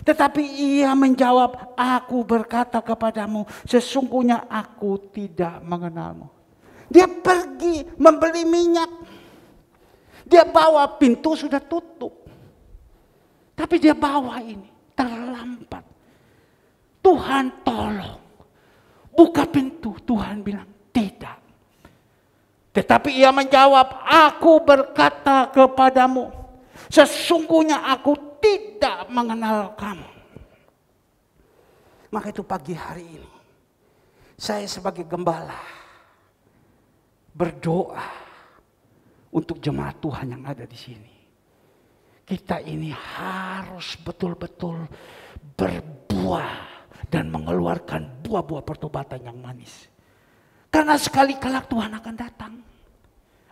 Speaker 1: Tetapi ia menjawab, aku berkata kepadamu, sesungguhnya aku tidak mengenalmu. Dia pergi membeli minyak. Dia bawa, pintu sudah tutup. Tapi dia bawa ini, terlambat. Tuhan tolong, buka pintu. Tuhan bilang, tidak. Tetapi ia menjawab, aku berkata kepadamu, sesungguhnya aku tidak mengenal kamu. Maka itu pagi hari ini, saya sebagai gembala berdoa untuk jemaat Tuhan yang ada di sini. Kita ini harus betul-betul berbuah dan mengeluarkan buah-buah pertobatan yang manis. Karena sekali kelak Tuhan akan datang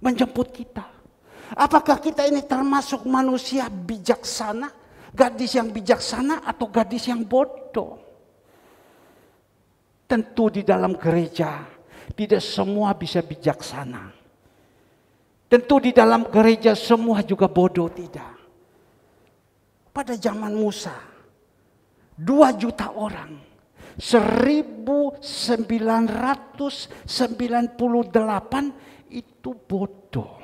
Speaker 1: menjemput kita. Apakah kita ini termasuk manusia bijaksana, gadis yang bijaksana atau gadis yang bodoh? Tentu di dalam gereja tidak semua bisa bijaksana. Tentu di dalam gereja semua juga bodoh, tidak. Pada zaman Musa, 2 juta orang, 1998 itu bodoh.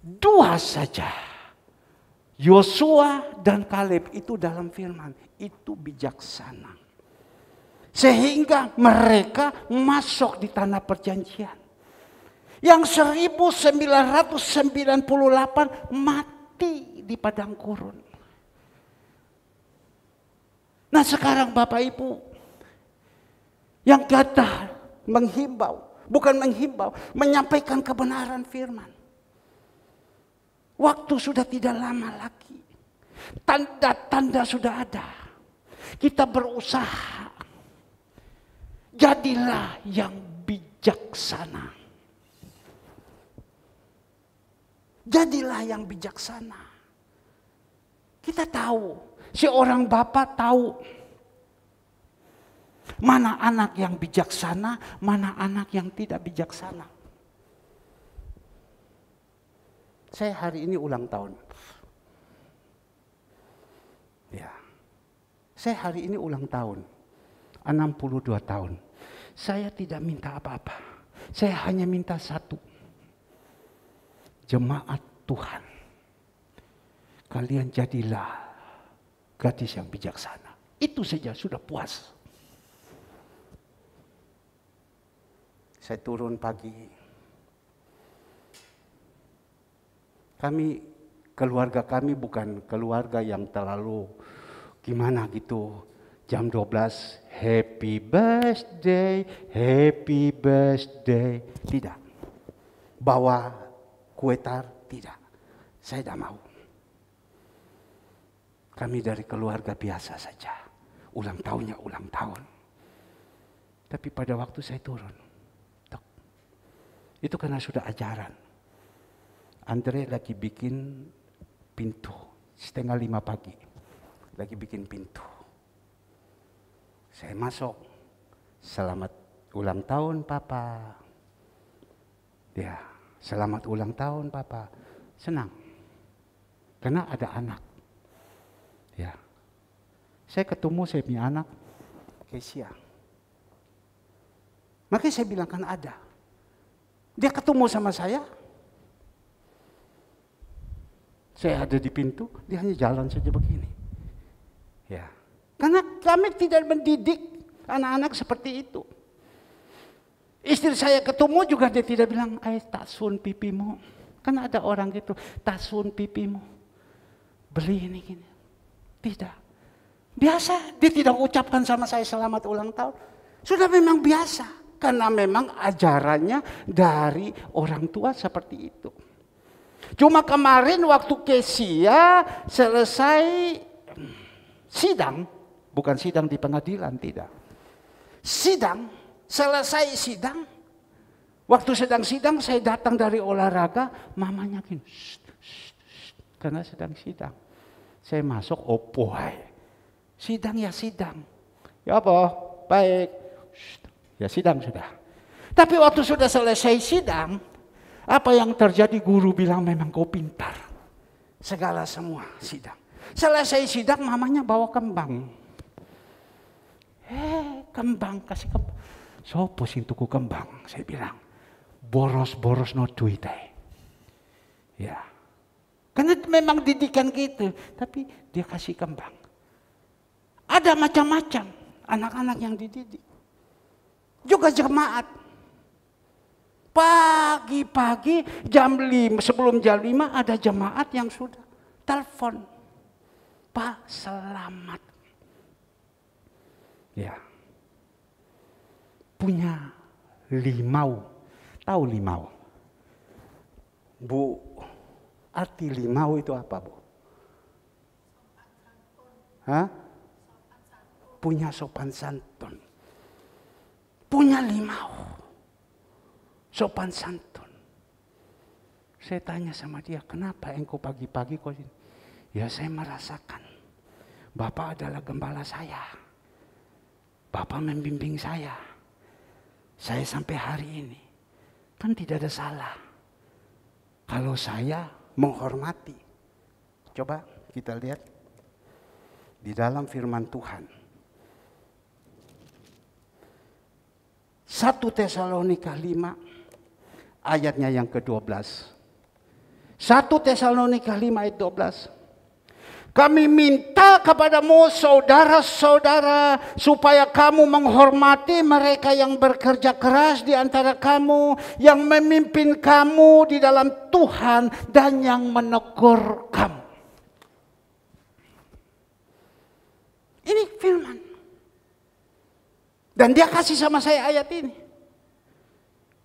Speaker 1: 2 saja, Yosua dan Kaleb itu dalam firman, itu bijaksana. Sehingga mereka masuk di tanah perjanjian. Yang 1998 mati di padang gurun. Nah sekarang Bapak Ibu, yang kata menghimbau, bukan menghimbau, menyampaikan kebenaran firman. Waktu sudah tidak lama lagi. Tanda-tanda sudah ada. Kita berusaha. Jadilah yang bijaksana. Jadilah yang bijaksana. Kita tahu, si orang bapak tahu mana anak yang bijaksana, mana anak yang tidak bijaksana. Saya hari ini ulang tahun. Ya. Saya hari ini ulang tahun. 62 tahun. Saya tidak minta apa-apa. Saya hanya minta satu. Jemaat Tuhan, kalian jadilah gadis yang bijaksana. Itu saja sudah puas. Saya turun pagi. Keluarga kami bukan keluarga yang terlalu gimana gitu. Jam 12, happy birthday, happy birthday. Tidak. Bawa kue tar, tidak. Saya tidak mau. Kami dari keluarga biasa saja. Ulang tahunnya ulang tahun. Tapi pada waktu saya turun. Itu karena sudah ajaran. Andre lagi bikin pintu. 4:30 pagi. Lagi bikin pintu. Saya masuk. Selamat ulang tahun Papa. Ya. Selamat ulang tahun Papa. Senang. Karena ada anak. Ya. Saya ketemu saya punya anak. Kesia. Makanya saya bilang kan ada. Dia ketemu sama saya. Saya ada di pintu. Dia hanya jalan saja begini. Ya. Karena kami tidak mendidik anak-anak seperti itu. Istri saya ketemu juga dia tidak bilang, tasun pipimu. Kan ada orang gitu, tasun pipimu. Beli ini gini. Tidak. Biasa, dia tidak ucapkan sama saya selamat ulang tahun. Sudah memang biasa. Karena memang ajarannya dari orang tua seperti itu. Cuma kemarin waktu Kesia selesai sidang. Bukan sidang di pengadilan, tidak. Sidang. Selesai sidang, waktu sedang sidang saya datang dari olahraga, mamanya gini, karena sedang sidang. Saya masuk, boy, sidang ya sidang. Ya apa? Baik, ya sidang sudah. Tapi waktu sudah selesai sidang, apa yang terjadi guru bilang memang kau pintar. Segala semua sidang. Selesai sidang mamanya bawa kembang. Kembang, kasih kembang. Sopo sing tuku kembang, saya bilang. Boros-boros no duit. Ya. Karena memang didikan gitu, tapi dia kasih kembang. Ada macam-macam anak-anak yang dididik. Juga jemaat. Pagi-pagi jam 5, sebelum jam 5 ada jemaat yang sudah telepon. Pak, selamat. Ya. Punya limau. Tahu limau? Bu, arti limau itu apa, Bu? Hah? Punya sopan santun. Punya limau. Sopan santun. Saya tanya sama dia, kenapa engkau pagi-pagi kau ini? Ya saya merasakan. Bapak adalah gembala saya. Bapak membimbing saya. Saya sampai hari ini. Kan tidak ada salah. Kalau saya menghormati. Coba kita lihat. Di dalam firman Tuhan. 1 Tesalonika 5 ayatnya yang ke-12. 1 Tesalonika 5 ayat 12. Kami minta kepadamu saudara-saudara supaya kamu menghormati mereka yang bekerja keras di antara kamu, yang memimpin kamu di dalam Tuhan dan yang menegur kamu. Ini firman. Dan dia kasih sama saya ayat ini.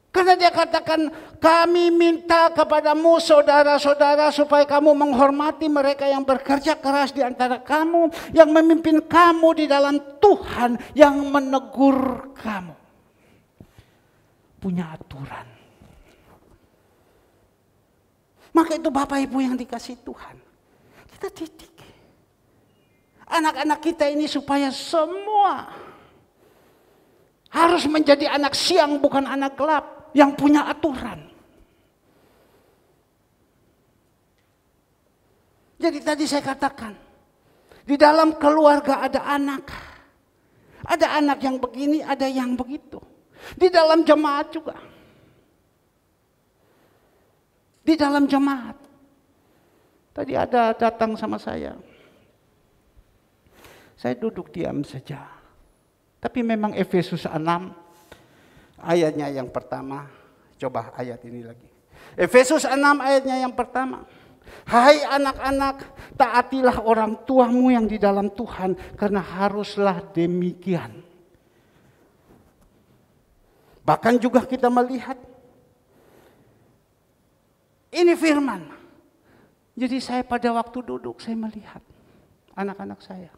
Speaker 1: Karena dia katakan, kami minta kepadamu saudara-saudara supaya kamu menghormati mereka yang bekerja keras di antara kamu, yang memimpin kamu di dalam Tuhan, yang menegur kamu. Punya aturan. Maka itu Bapak Ibu yang dikasih Tuhan. Kita didik. Anak-anak kita ini supaya semua harus menjadi anak siang bukan anak gelap yang punya aturan. Jadi tadi saya katakan, di dalam keluarga ada anak. Ada anak yang begini, ada yang begitu. Di dalam jemaat juga. Di dalam jemaat. Tadi ada datang sama saya. Saya duduk diam saja. Tapi memang Efesus 6 ayatnya yang pertama. Coba ayat ini lagi. Efesus 6 ayatnya yang pertama. Hai anak-anak, taatilah orang tuamu yang di dalam Tuhan, karena haruslah demikian. Bahkan juga kita melihat. Ini firman. Jadi saya pada waktu duduk saya melihat anak-anak saya.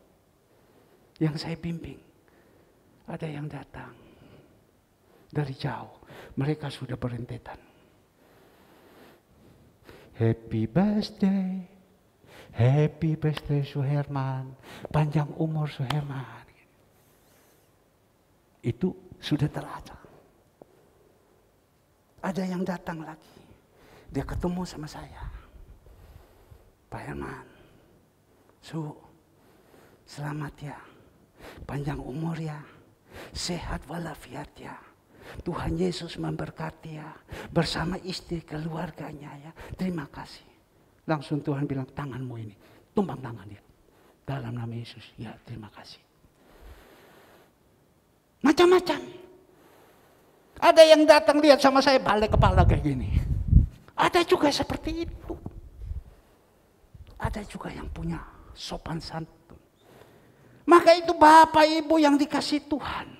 Speaker 1: Yang saya bimbing. Ada yang datang dari jauh. Mereka sudah berentetan. Happy birthday Suherman. Panjang umur Suherman. Itu sudah terasa. Ada yang datang lagi. Dia ketemu sama saya. Pak Herman. Selamat ya. Panjang umur ya. Sehat walafiat ya. Tuhan Yesus memberkati ya. Bersama istri keluarganya ya. Terima kasih. Langsung Tuhan bilang, tanganmu ini. Tumbang tangan dia. Dalam nama Yesus. Ya, terima kasih. Macam-macam. Ada yang datang lihat sama saya balik kepala kayak gini. Ada juga seperti itu. Ada juga yang punya sopan santun. Maka itu Bapak Ibu yang dikasih Tuhan.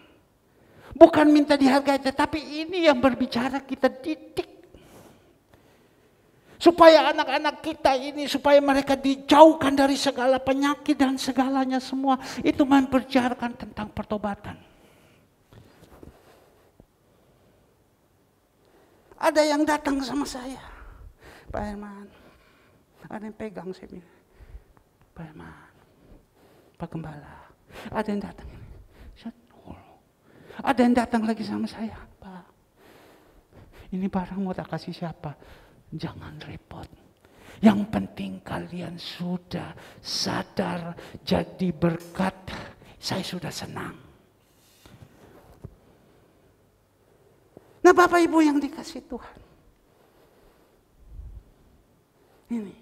Speaker 1: Bukan minta dihargai, tetapi ini yang berbicara kita didik. Supaya anak-anak kita ini, supaya mereka dijauhkan dari segala penyakit dan segalanya semua. Itu membicarakan tentang pertobatan. Ada yang datang sama saya. Pak Herman, ada yang pegang saya bilang. Pak Herman, Pak Gembala, ada yang datang. Ada yang datang lagi sama saya. Pak, ini barang mau tak kasih siapa? Jangan repot. Yang penting kalian sudah sadar jadi berkat. Saya sudah senang. Nah Bapak Ibu yang dikasih Tuhan. Ini.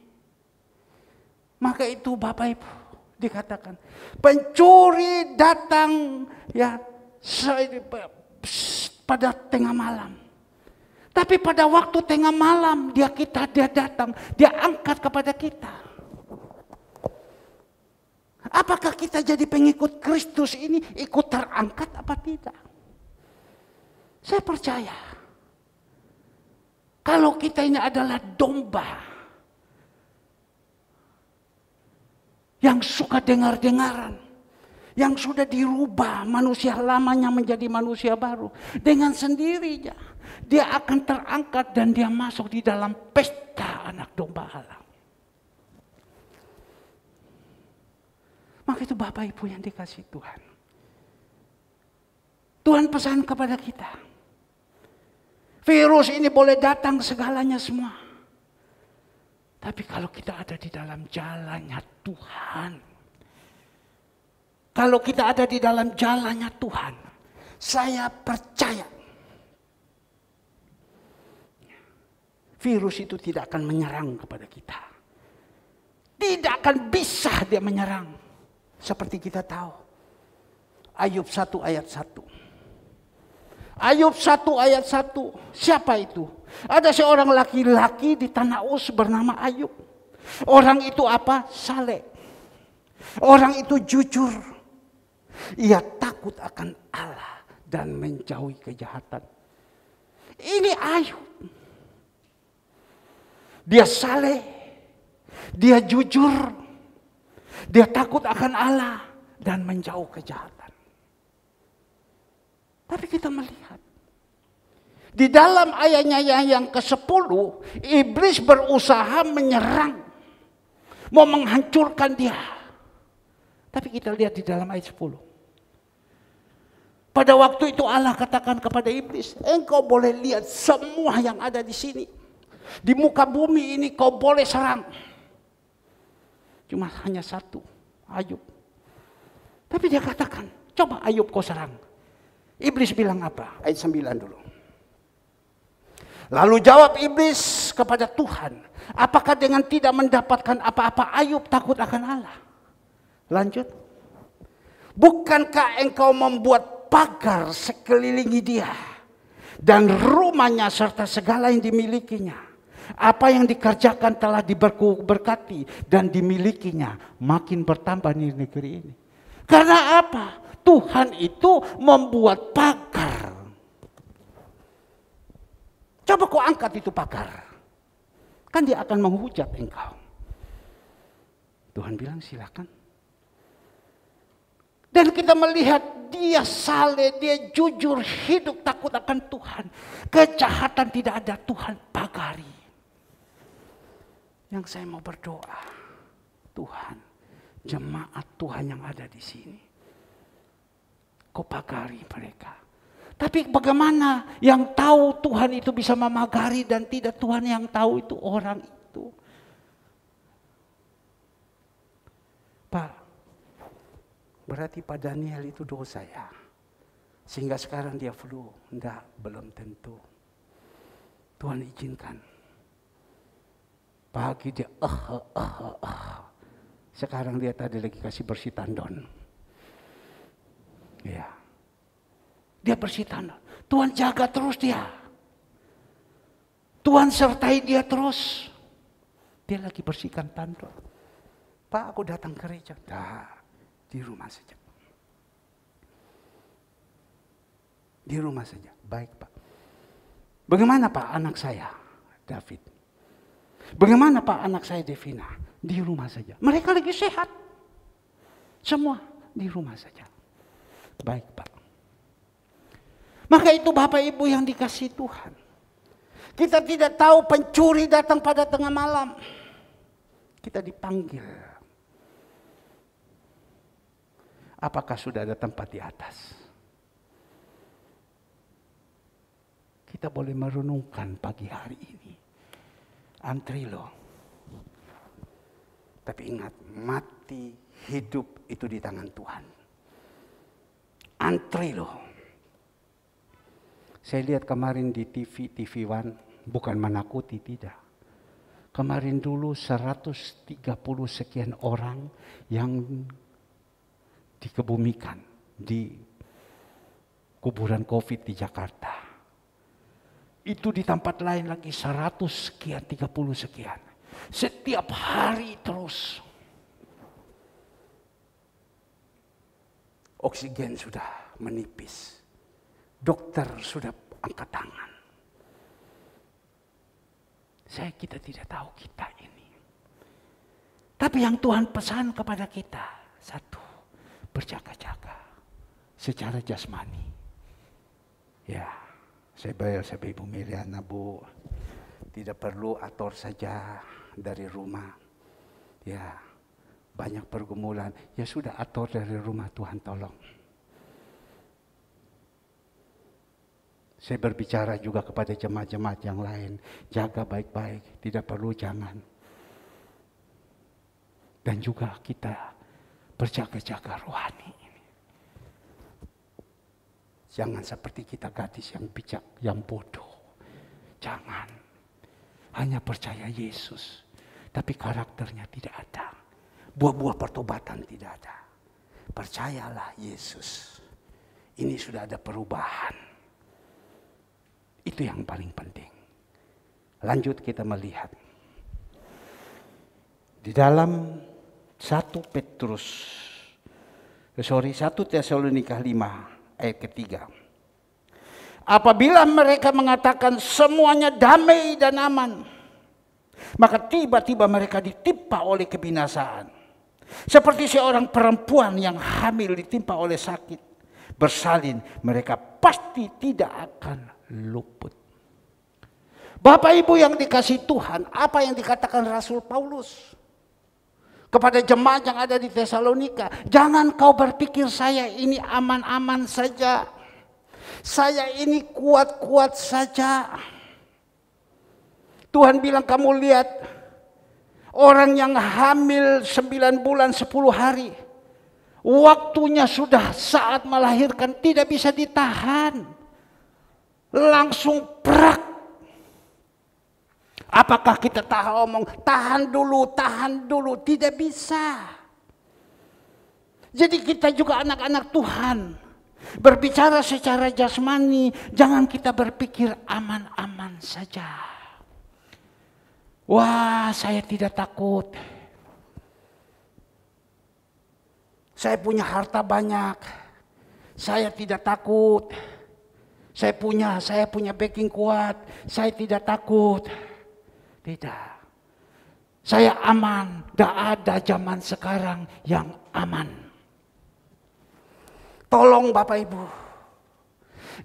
Speaker 1: Maka itu Bapak Ibu dikatakan. Pencuri datang ya pada tengah malam. Tapi pada waktu tengah malam dia datang, dia angkat kepada kita. Apakah kita jadi pengikut Kristus ini ikut terangkat apa tidak? Saya percaya. Kalau kita ini adalah domba yang suka dengar-dengaran, yang sudah dirubah manusia lamanya menjadi manusia baru. Dengan sendirinya dia akan terangkat dan dia masuk di dalam pesta anak domba Allah. Maka itu Bapak Ibu yang dikasih Tuhan. Tuhan pesan kepada kita. Virus ini boleh datang segalanya semua. Tapi kalau kita ada di dalam jalannya Tuhan. Kalau kita ada di dalam jalannya Tuhan. Saya percaya. Virus itu tidak akan menyerang kepada kita. Tidak akan bisa dia menyerang. Seperti kita tahu. Ayub 1 ayat 1. Ayub 1 ayat 1. Siapa itu? Ada seorang laki-laki di tanah Uz bernama Ayub. Orang itu apa? Saleh. Orang itu jujur. Ia takut akan Allah dan menjauhi kejahatan. Ini Ayub. Dia saleh. Dia jujur. Dia takut akan Allah dan menjauh kejahatan. Tapi kita melihat di dalam ayatnya yang ke-10, iblis berusaha menyerang, mau menghancurkan dia. Tapi kita lihat di dalam ayat 10. Pada waktu itu Allah katakan kepada iblis, engkau boleh lihat semua yang ada di sini. Di muka bumi ini kau boleh serang. Cuma hanya satu, Ayub. Tapi dia katakan, coba Ayub kau serang. Iblis bilang apa? Ayat 9 dulu. Lalu jawab iblis kepada Tuhan, apakah dengan tidak mendapatkan apa-apa Ayub takut akan Allah? Lanjut. Bukankah engkau membuat pagar sekelilingi dia dan rumahnya serta segala yang dimilikinya? Apa yang dikerjakan telah diberkati dan dimilikinya makin bertambah di negeri ini. Karena apa? Tuhan itu membuat pagar. Coba kau angkat itu pagar. Kan dia akan menghujat engkau. Tuhan bilang silakan. Dan kita melihat dia saleh, dia jujur, hidup takut akan Tuhan. Kejahatan tidak ada, Tuhan pagari. Yang saya mau berdoa, Tuhan, jemaat Tuhan yang ada di sini, kau pagari mereka. Tapi bagaimana yang tahu Tuhan itu bisa memagari dan tidak Tuhan yang tahu itu orang itu? Pak, berarti Pak Daniel itu dosa ya? Sehingga sekarang dia flu? Enggak, belum tentu. Tuhan izinkan. Pagi dia sekarang dia tadi lagi kasih bersih tandon. Ya. Dia bersih tandon. Tuhan jaga terus dia. Tuhan sertai dia terus. Dia lagi bersihkan tandon. Pak, aku datang ke gereja. Dah, di rumah saja. Di rumah saja. Baik, Pak. Bagaimana Pak anak saya, David? Bagaimana Pak anak saya Devina? Di rumah saja. Mereka lagi sehat. Semua di rumah saja. Baik Pak. Maka itu Bapak Ibu yang dikasih Tuhan. Kita tidak tahu pencuri datang pada tengah malam. Kita dipanggil. Apakah sudah ada tempat di atas? Kita boleh merenungkan pagi hari ini. Antri loh. Tapi ingat, mati, hidup itu di tangan Tuhan. Antri loh. Saya lihat kemarin di TV One, bukan menakuti, tidak. Kemarin dulu 130 sekian orang yang dikebumikan di kuburan COVID di Jakarta. Itu di tempat lain lagi 100 sekian, 30 sekian. Setiap hari terus. Oksigen sudah menipis. Dokter sudah angkat tangan. Kita tidak tahu kita ini. Tapi yang Tuhan pesan kepada kita, satu, berjaga-jaga secara jasmani. Ya, saya bayar sama Ibu Miriana, Bu. Tidak perlu atur saja dari rumah. Ya, banyak pergumulan. Ya sudah, atur dari rumah, Tuhan tolong. Saya berbicara juga kepada jemaat-jemaat yang lain. Jaga baik-baik, tidak perlu jangan. Dan juga kita berjaga-jaga rohani. Jangan seperti kita gadis yang bijak, yang bodoh. Jangan. Hanya percaya Yesus. Tapi karakternya tidak ada. Buah-buah pertobatan tidak ada. Percayalah Yesus. Ini sudah ada perubahan. Itu yang paling penting. Lanjut kita melihat. Di dalam 1 Tesalonika 5 ayat ketiga. Apabila mereka mengatakan semuanya damai dan aman, maka tiba-tiba mereka ditimpa oleh kebinasaan. Seperti seorang perempuan yang hamil ditimpa oleh sakit. Bersalin, mereka pasti tidak akan luput. Bapak Ibu yang dikasihi Tuhan, apa yang dikatakan Rasul Paulus kepada jemaat yang ada di Tesalonika? Jangan kau berpikir saya ini aman-aman saja. Saya ini kuat-kuat saja. Tuhan bilang, kamu lihat orang yang hamil 9 bulan 10 hari. Waktunya sudah saat melahirkan, tidak bisa ditahan. Langsung prak. Apakah kita tahan dulu. Tidak bisa. Jadi kita juga anak-anak Tuhan. Berbicara secara jasmani, jangan kita berpikir aman-aman saja. Wah, saya tidak takut. Saya punya harta banyak. Saya tidak takut. Saya punya backing kuat. Saya tidak takut. Tidak. Saya aman. Tidak ada zaman sekarang yang aman. Tolong Bapak Ibu.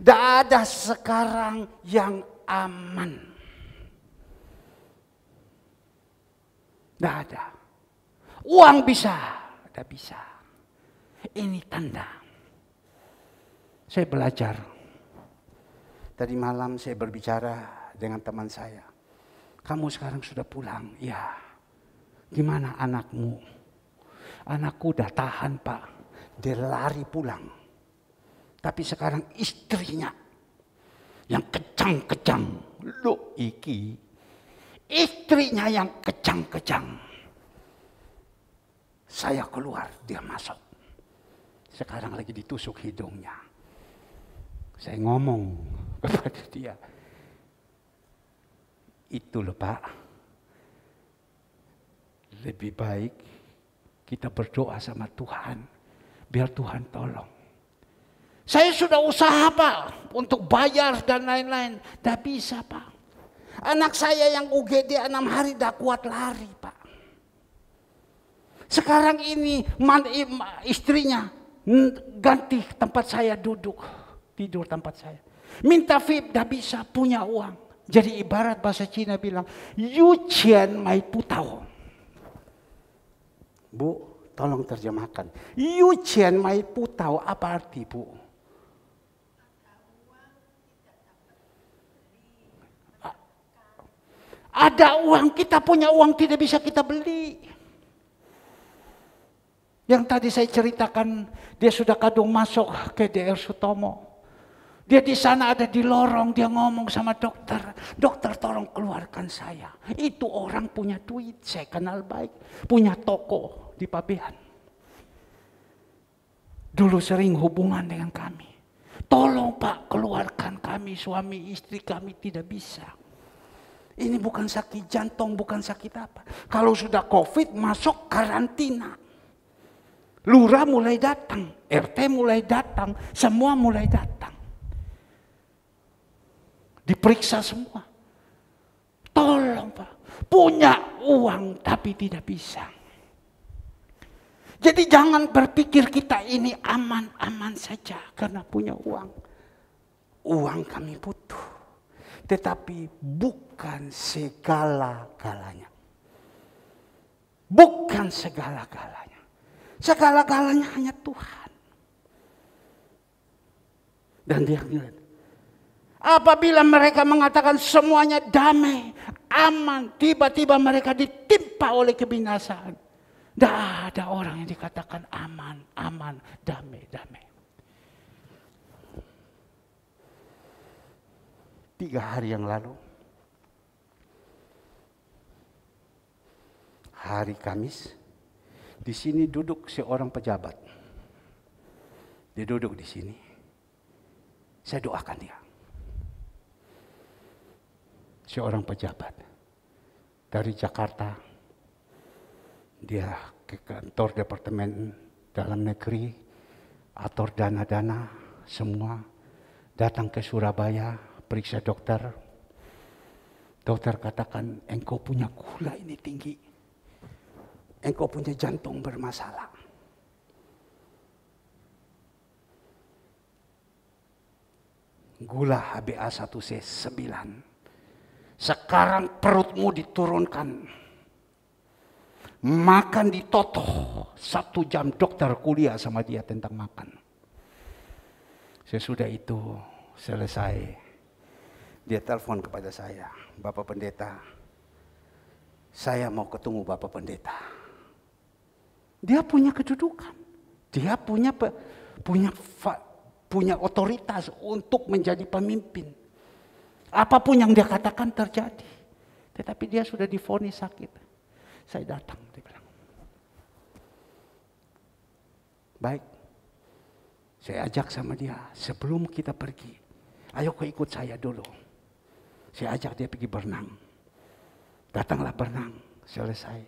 Speaker 1: Tidak ada sekarang yang aman. Tidak ada. Uang bisa. Tidak bisa. Ini tanda. Saya belajar. Tadi malam saya berbicara dengan teman saya. Kamu sekarang sudah pulang. Ya. Gimana anakmu? Anakku udah tahan Pak. Dia lari pulang. Tapi sekarang istrinya yang kejang-kejang. Loh iki. Istrinya yang kejang-kejang. Saya keluar, dia masuk. Sekarang lagi ditusuk hidungnya. Saya ngomong kepada dia. Itu loh Pak. Lebih baik kita berdoa sama Tuhan. Biar Tuhan tolong. Saya sudah usaha Pak. Untuk bayar dan lain-lain. Tidak bisa Pak. Anak saya yang UGD 6 hari tidak kuat lari Pak. Sekarang ini istrinya ganti tempat saya duduk. Tidur tempat saya. Minta VIP tidak bisa, punya uang. Jadi ibarat bahasa Cina bilang, Yu Qian Mai Putao. Bu, tolong terjemahkan. Yu Qian Mai Putao apa arti Bu? Ada uang, kita punya uang tidak bisa kita beli. Yang tadi saya ceritakan, dia sudah kadung masuk ke DR Sutomo. Dia di sana ada di lorong, dia ngomong sama dokter. Dokter tolong keluarkan saya. Itu orang punya duit, saya kenal baik. Punya toko di Pabean. Dulu sering hubungan dengan kami. Tolong Pak, keluarkan kami, suami istri kami tidak bisa. Ini bukan sakit jantung, bukan sakit apa. Kalau sudah COVID masuk karantina. Lurah mulai datang, RT mulai datang, semua mulai datang. Diperiksa semua. Tolong Pak, punya uang tapi tidak bisa. Jadi jangan berpikir kita ini aman-aman saja karena punya uang. Uang kami butuh, tetapi bukan segala-galanya. Bukan segala-galanya. Segala-galanya hanya Tuhan. Dan dia bilang, apabila mereka mengatakan semuanya damai, aman, tiba-tiba mereka ditimpa oleh kebinasaan. Tidak ada orang yang dikatakan aman, aman, damai, damai. 3 hari yang lalu, hari Kamis, di sini duduk seorang pejabat. Dia duduk di sini. Saya doakan dia. Seorang pejabat dari Jakarta. Dia ke kantor Departemen Dalam Negeri, atur dana-dana semua. Datang ke Surabaya, periksa dokter. Dokter katakan, engkau punya gula ini tinggi. Engkau punya jantung bermasalah. Gula HbA1c 9. Sekarang perutmu diturunkan. Makan ditotoh. 1 jam dokter kuliah sama dia tentang makan. Sesudah itu selesai. Dia telepon kepada saya. Bapak Pendeta, saya mau ketemu Bapak Pendeta. Dia punya kedudukan. Dia punya otoritas untuk menjadi pemimpin. Apapun yang dia katakan terjadi. Tetapi dia sudah divonis sakit. Saya datang, dia bilang. Baik. Saya ajak sama dia, sebelum kita pergi, ayo kau ikut saya dulu. Saya ajak dia pergi berenang. Datanglah berenang, selesai.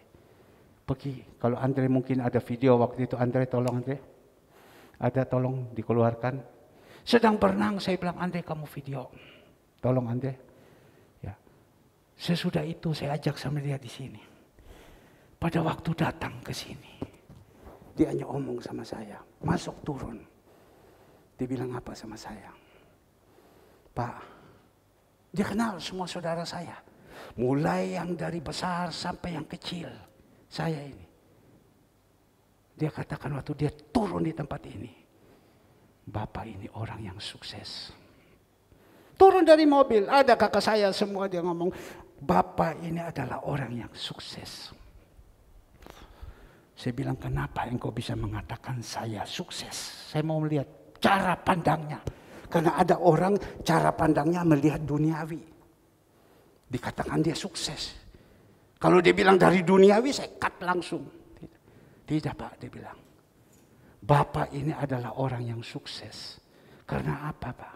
Speaker 1: Pergi. Kalau Andre mungkin ada video waktu itu, Andre tolong Andre. Ada tolong dikeluarkan. Sedang berenang, saya bilang, Andre kamu video. Tolong Andre. Ya. Sesudah itu saya ajak sama dia di sini. Pada waktu datang ke sini, dia hanya omong sama saya, masuk turun. Dia bilang apa sama saya? Pak, dia kenal semua saudara saya. Mulai yang dari besar sampai yang kecil. Saya ini. Dia katakan waktu dia turun di tempat ini. Bapak ini orang yang sukses. Turun dari mobil, ada kakak saya semua dia ngomong. Bapak ini adalah orang yang sukses. Saya bilang, kenapa engkau bisa mengatakan saya sukses? Saya mau melihat cara pandangnya. Karena ada orang cara pandangnya melihat duniawi. Dikatakan dia sukses. Kalau dia bilang dari duniawi, saya cut langsung. Tidak Pak, dia bilang. Bapak ini adalah orang yang sukses. Karena apa Pak?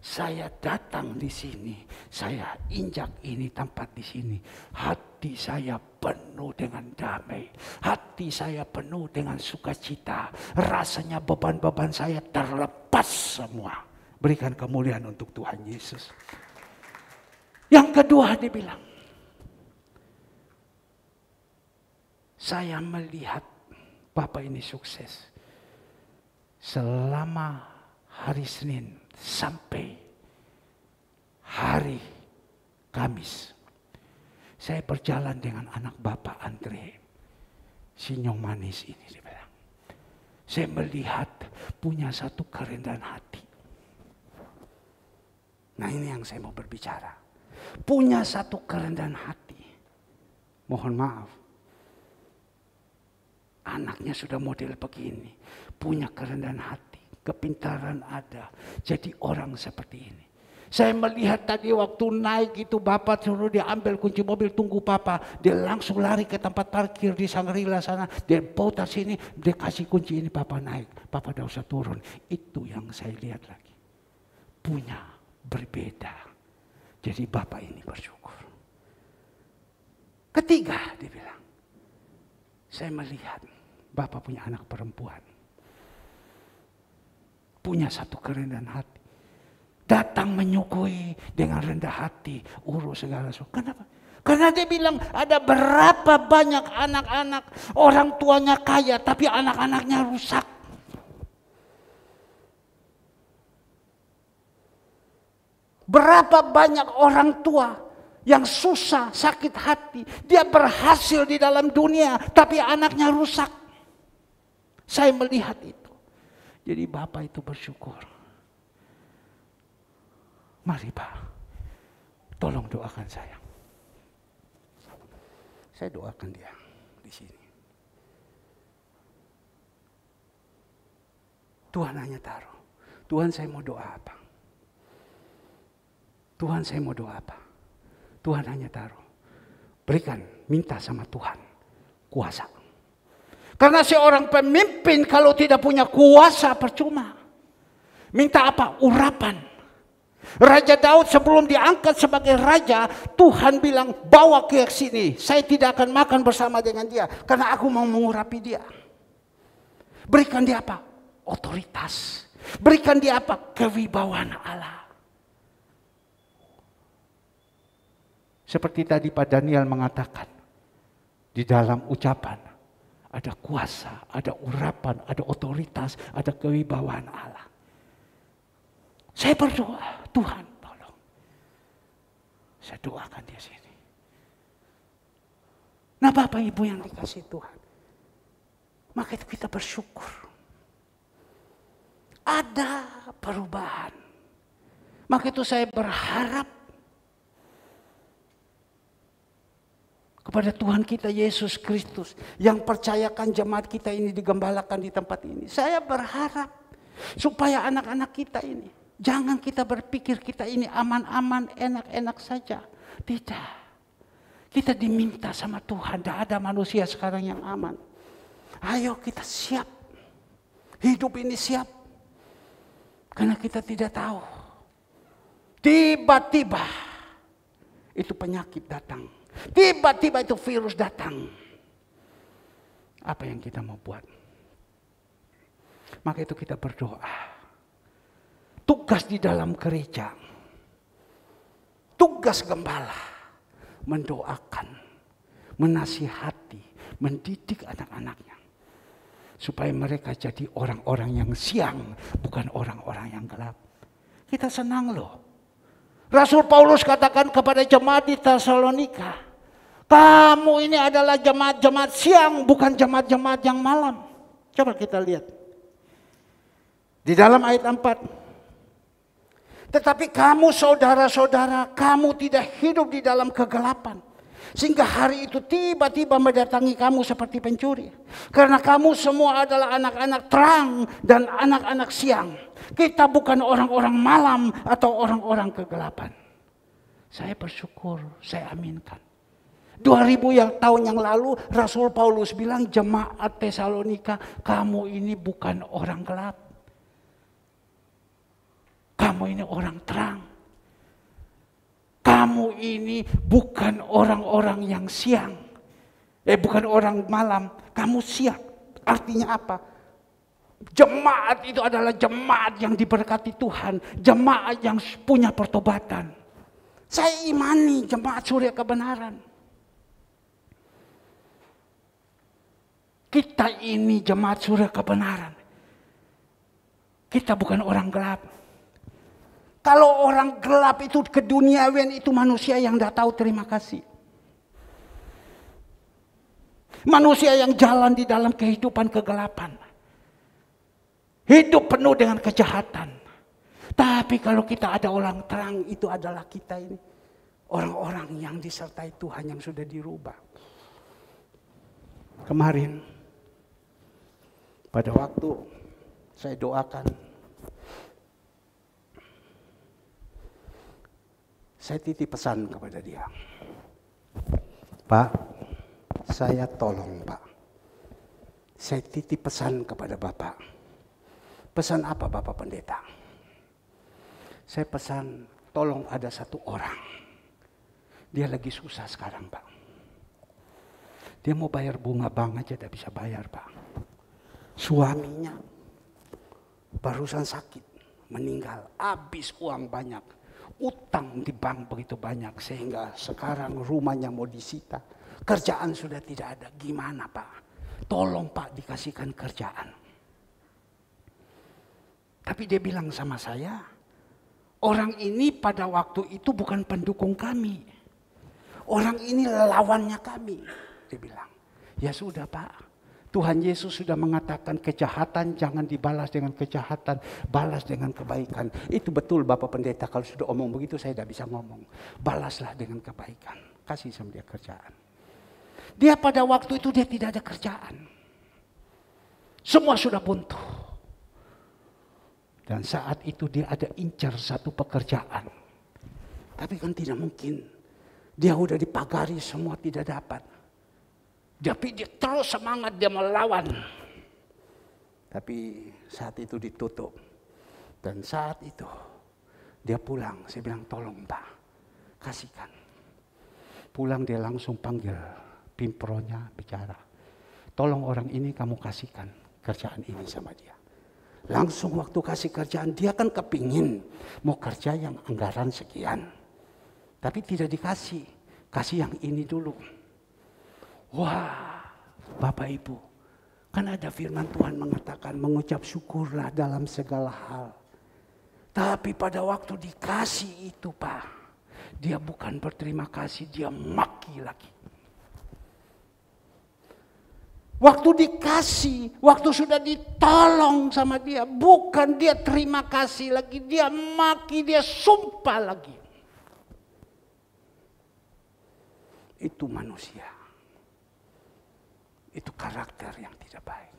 Speaker 1: Saya datang di sini, saya injak ini tempat di sini. Hati saya penuh dengan damai. Hati saya penuh dengan sukacita. Rasanya beban-beban saya terlepas semua. Berikan kemuliaan untuk Tuhan Yesus. Yang kedua dia bilang, saya melihat Bapak ini sukses. Selama hari Senin sampai hari Kamis, saya berjalan dengan anak Bapak Andre, sinyong manis ini dia bilang. Saya melihat punya satu kerendahan hati. Nah ini yang saya mau berbicara. Punya satu kerendahan hati. Mohon maaf. Anaknya sudah model begini. Punya kerendahan hati. Kepintaran ada. Jadi orang seperti ini. Saya melihat tadi waktu naik itu Bapak suruh dia ambil kunci mobil, tunggu Papa. Dia langsung lari ke tempat parkir di Sangrila sana. Dia putar sini, dia kasih kunci ini Papa naik. Papa udah usah turun. Itu yang saya lihat lagi. Punya berbeda. Jadi Bapak ini bersyukur. Ketiga dia bilang. Saya melihat Bapak punya anak perempuan. Punya satu kerendahan hati. Datang menyukui dengan rendah hati. Urus segala sesuatu. Kenapa? Karena dia bilang ada berapa banyak anak-anak orang tuanya kaya tapi anak-anaknya rusak. Berapa banyak orang tua yang susah, sakit hati. Dia berhasil di dalam dunia tapi anaknya rusak. Saya melihat itu. Jadi Bapak itu bersyukur. Mari Pak, tolong doakan saya. Saya doakan dia di sini. Tuhan hanya taruh. Tuhan, saya mau doa apa? Tuhan, saya mau doa apa? Tuhan hanya taruh. Berikan, minta sama Tuhan kuasa. Karena seorang pemimpin kalau tidak punya kuasa percuma. Minta apa? Urapan. Raja Daud sebelum diangkat sebagai raja, Tuhan bilang bawa ke sini. Saya tidak akan makan bersama dengan dia karena aku mau mengurapi dia. Berikan dia apa? Otoritas. Berikan dia apa? Kewibawaan Allah. Seperti tadi Pak Daniel mengatakan, di dalam ucapan ada kuasa, ada urapan, ada otoritas, ada kewibawaan Allah. Saya berdoa, Tuhan tolong. Saya doakan dia sini. Nah Bapak Ibu yang dikasih Tuhan, maka itu kita bersyukur. Ada perubahan. Maka itu saya berharap kepada Tuhan kita Yesus Kristus yang percayakan jemaat kita ini digembalakan di tempat ini. Saya berharap supaya anak-anak kita ini, jangan kita berpikir kita ini aman-aman, enak-enak saja. Tidak. Kita diminta sama Tuhan, tidak ada manusia sekarang yang aman. Ayo kita siap. Hidup ini siap. Karena kita tidak tahu. Tiba-tiba itu penyakit datang. Tiba-tiba itu virus datang. Apa yang kita mau buat? Maka itu kita berdoa. Tugas di dalam gereja, tugas gembala, mendoakan, menasihati, mendidik anak-anaknya. Supaya mereka jadi orang-orang yang siang, bukan orang-orang yang gelap. Kita senang loh. Rasul Paulus katakan kepada jemaat di Tesalonika, kamu ini adalah jemaat-jemaat siang, bukan jemaat-jemaat yang malam. Coba kita lihat. Di dalam ayat 4. Tetapi kamu saudara-saudara, kamu tidak hidup di dalam kegelapan. Sehingga hari itu tiba-tiba mendatangi kamu seperti pencuri. Karena kamu semua adalah anak-anak terang dan anak-anak siang. Kita bukan orang-orang malam atau orang-orang kegelapan. Saya bersyukur, saya aminkan. 2000 tahun yang lalu Rasul Paulus bilang jemaat Tesalonika, kamu ini bukan orang gelap. Kamu ini orang terang. Kamu ini bukan orang-orang yang siang. Bukan orang malam. Kamu siang. Artinya apa? Jemaat itu adalah jemaat yang diberkati Tuhan. Jemaat yang punya pertobatan. Saya imani jemaat Surya Kebenaran. Kita ini jemaat Surya Kebenaran. Kita bukan orang gelap. Kalau orang gelap itu keduniawian itu manusia yang tidak tahu terima kasih. Manusia yang jalan di dalam kehidupan kegelapan. Hidup penuh dengan kejahatan. Tapi kalau kita ada orang terang, itu adalah kita ini. Orang-orang yang disertai Tuhan yang sudah dirubah. Kemarin, pada waktu saya doakan, saya titip pesan kepada dia. Pak, saya tolong Pak. Saya titip pesan kepada Bapak. Pesan apa Bapak Pendeta? Saya pesan, tolong ada satu orang. Dia lagi susah sekarang Pak. Dia mau bayar bunga bank aja tidak bisa bayar Pak. Suaminya barusan sakit, meninggal, habis uang banyak. Utang di bank begitu banyak sehingga sekarang rumahnya mau disita. Kerjaan sudah tidak ada. Gimana Pak? Tolong Pak dikasihkan kerjaan. Tapi dia bilang sama saya, orang ini pada waktu itu bukan pendukung kami. Orang ini lawannya kami. Dia bilang, ya sudah Pak. Tuhan Yesus sudah mengatakan kejahatan jangan dibalas dengan kejahatan, balas dengan kebaikan. Itu betul Bapak Pendeta, kalau sudah omong begitu saya tidak bisa ngomong. Balaslah dengan kebaikan, kasih sama dia kerjaan. Dia pada waktu itu dia tidak ada kerjaan. Semua sudah buntu. Dan saat itu dia ada incar satu pekerjaan. Tapi kan tidak mungkin. Dia udah dipagari semua tidak dapat. Tapi dia terus semangat, dia melawan. Tapi saat itu ditutup. Dan saat itu dia pulang. Saya bilang tolong Pak, kasihkan. Pulang dia langsung panggil pimpronya bicara. Tolong orang ini kamu kasihkan kerjaan ini sama dia. Langsung waktu kasih kerjaan, dia kan kepingin mau kerja yang anggaran sekian. Tapi tidak dikasih, kasih yang ini dulu. Wah, Bapak Ibu, kan ada firman Tuhan mengatakan mengucap syukurlah dalam segala hal. Tapi pada waktu dikasih itu Pak, dia bukan berterima kasih, dia maki lagi. Waktu dikasih, waktu sudah ditolong sama dia, bukan dia terima kasih lagi, dia maki, dia sumpah lagi. Itu manusia. Itu karakter yang tidak baik.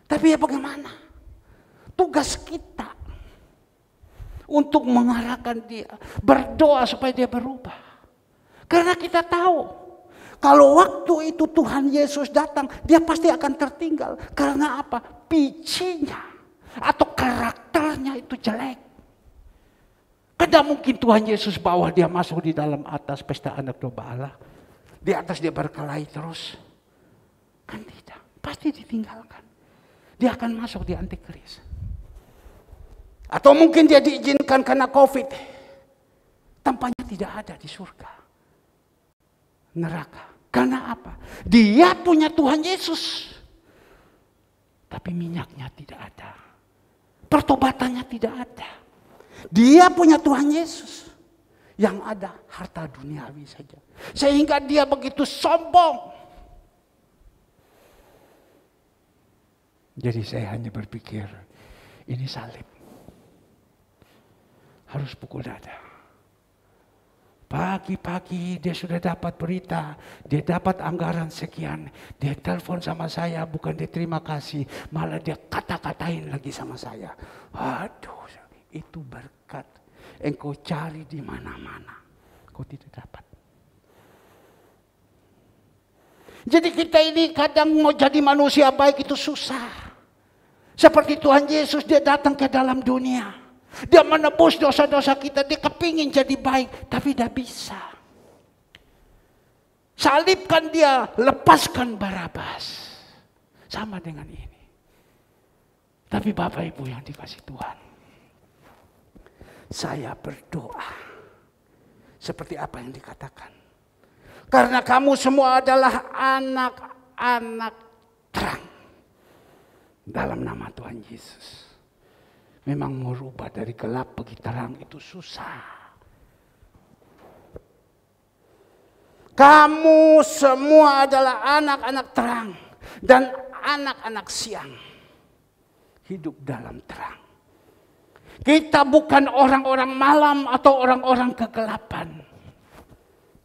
Speaker 1: Tapi ya bagaimana? Tugas kita untuk mengarahkan dia, berdoa supaya dia berubah. Karena kita tahu, kalau waktu itu Tuhan Yesus datang, dia pasti akan tertinggal. Karena apa? Picinya atau karakternya itu jelek. Tidak mungkin Tuhan Yesus bawa dia masuk di dalam atas pesta anak domba Allah. Di atas dia berkelahi terus. Kan tidak, pasti ditinggalkan. Dia akan masuk di antikris. Atau mungkin dia diizinkan karena COVID. Tampaknya tidak ada di surga. Neraka. Karena apa? Dia punya Tuhan Yesus. Tapi minyaknya tidak ada. Pertobatannya tidak ada. Dia punya Tuhan Yesus. Yang ada harta duniawi saja. Sehingga dia begitu sombong. Jadi saya hanya berpikir, ini salib. Harus pukul dada. Pagi-pagi dia sudah dapat berita, dia dapat anggaran sekian. Dia telepon sama saya, bukan dia terima kasih, malah dia kata-katain lagi sama saya. Aduh, itu berkat. Engkau cari di mana-mana, kau tidak dapat. Jadi kita ini kadang mau jadi manusia baik itu susah. Seperti Tuhan Yesus, dia datang ke dalam dunia. Dia menebus dosa-dosa kita, dia kepingin jadi baik, tapi tidak bisa. Salibkan dia, lepaskan Barabas. Sama dengan ini. Tapi Bapak Ibu yang dikasih Tuhan, saya berdoa seperti apa yang dikatakan. Karena kamu semua adalah anak-anak terang. Dalam nama Tuhan Yesus. Memang merubah dari gelap pergi terang itu susah. Kamu semua adalah anak-anak terang. Dan anak-anak siang. Hidup dalam terang. Kita bukan orang-orang malam atau orang-orang kegelapan.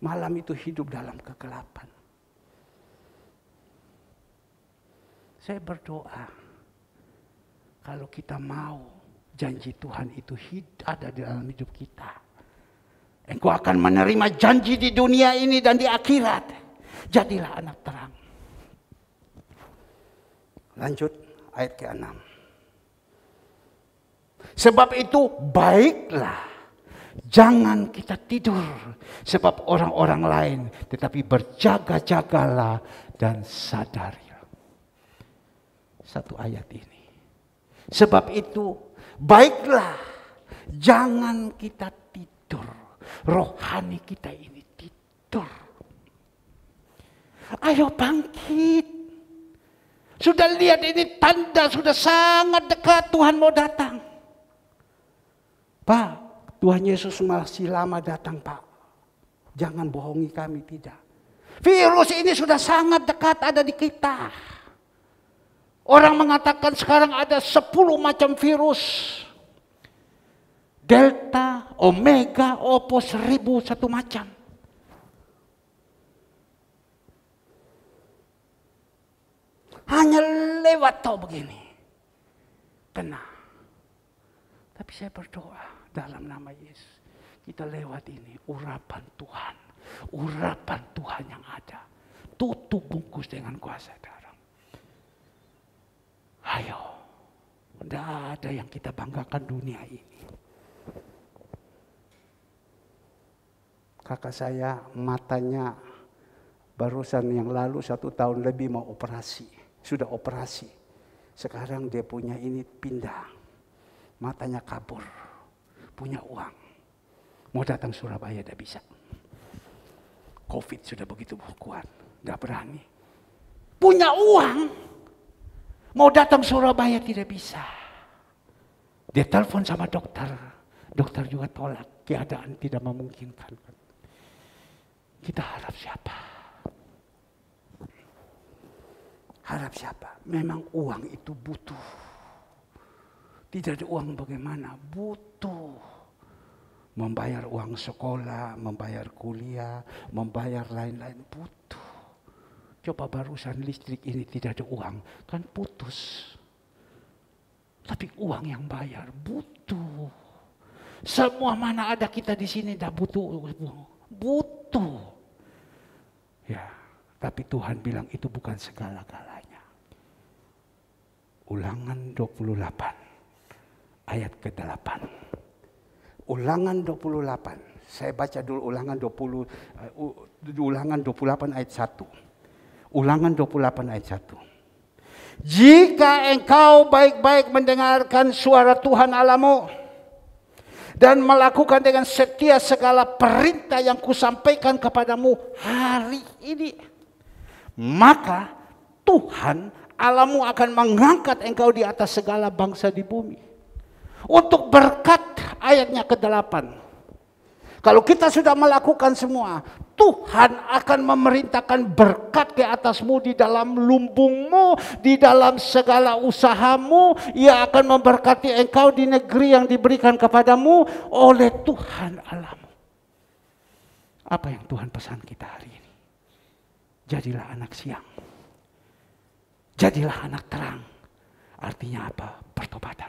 Speaker 1: Malam itu hidup dalam kegelapan. Saya berdoa. Kalau kita mau janji Tuhan itu ada di dalam hidup kita. Engkau akan menerima janji di dunia ini dan di akhirat. Jadilah anak terang. Lanjut ayat ke-6. Sebab itu baiklah. Jangan kita tidur. Sebab orang-orang lain. Tetapi berjaga-jagalah dan sadarilah. Satu ayat ini. Sebab itu baiklah jangan kita tidur. rohani kita ini tidur. Ayo bangkit. Sudah lihat ini tanda sudah sangat dekat Tuhan mau datang. Pak, Tuhan Yesus masih lama datang, Pak. Jangan bohongi kami, tidak. Virus ini sudah sangat dekat ada di kita. Orang mengatakan sekarang ada 10 macam virus. Delta, Omega, Oppo, 1001 macam. Hanya lewat tau begini. Tenang. Tapi saya berdoa dalam nama Yesus. Kita lewat ini, urapan Tuhan. Urapan Tuhan yang ada. Tutup bungkus dengan kuasa darah. Ayo. Tidak ada yang kita banggakan dunia ini. Kakak saya matanya barusan yang lalu 1 tahun lebih mau operasi. Sudah operasi. Sekarang dia punya ini pindah. Matanya kabur. Punya uang. Mau datang Surabaya tidak bisa. Covid sudah begitu kuat. Tidak berani. Punya uang. Mau datang Surabaya tidak bisa. Dia telepon sama dokter. Dokter juga tolak. Keadaan tidak memungkinkan. Kita harap siapa? Harap siapa? Memang uang itu butuh. Tidak ada uang bagaimana? Butuh. Membayar uang sekolah, membayar kuliah, membayar lain-lain butuh. Coba barusan listrik ini tidak ada uang, kan putus. Tapi uang yang bayar butuh. Semua mana ada kita di sini dah butuh. Butuh. Ya, tapi Tuhan bilang itu bukan segala-galanya. Ulangan 28 ayat ke-8. Ulangan 28. Saya baca dulu Ulangan 28 ayat 1. Ulangan 28 ayat 1. Jika engkau baik-baik mendengarkan suara Tuhan Allahmu dan melakukan dengan setia segala perintah yang kusampaikan kepadamu hari ini, maka Tuhan Allahmu akan mengangkat engkau di atas segala bangsa di bumi. Untuk berkat ayatnya ke-8. Kalau kita sudah melakukan semua, Tuhan akan memerintahkan berkat ke atasmu di dalam lumbungmu, di dalam segala usahamu. Ia akan memberkati engkau di negeri yang diberikan kepadamu oleh Tuhan Allahmu. Apa yang Tuhan pesan kita hari ini? Jadilah anak siang. Jadilah anak terang. Artinya apa? Pertobatan.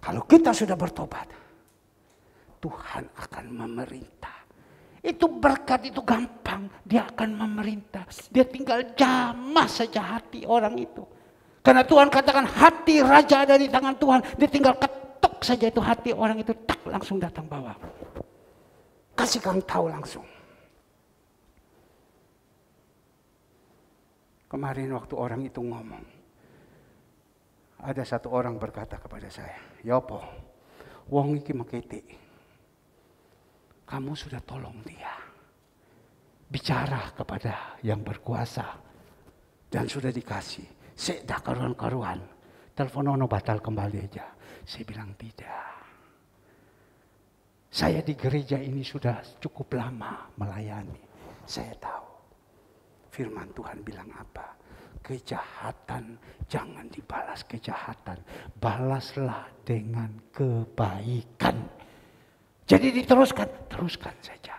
Speaker 1: Kalau kita sudah bertobat, Tuhan akan memerintah. Itu berkat itu gampang. Dia akan memerintah. Dia tinggal jamah saja hati orang itu. Karena Tuhan katakan hati raja ada di tangan Tuhan. Dia tinggal ketuk saja itu hati orang itu. Tak langsung datang bawa. Kasih kamu tahu langsung. Kemarin waktu orang itu ngomong, ada satu orang berkata kepada saya, "Yopo, wong iki mekiti. Kamu sudah tolong dia. Bicara kepada yang berkuasa dan sudah dikasih. Sedah karuan-karuan. Telepon ono batal kembali aja." Saya bilang tidak. Saya di gereja ini sudah cukup lama melayani. Saya tahu. Firman Tuhan bilang apa? Kejahatan jangan dibalas kejahatan. Balaslah dengan kebaikan. Jadi diteruskan. Teruskan saja.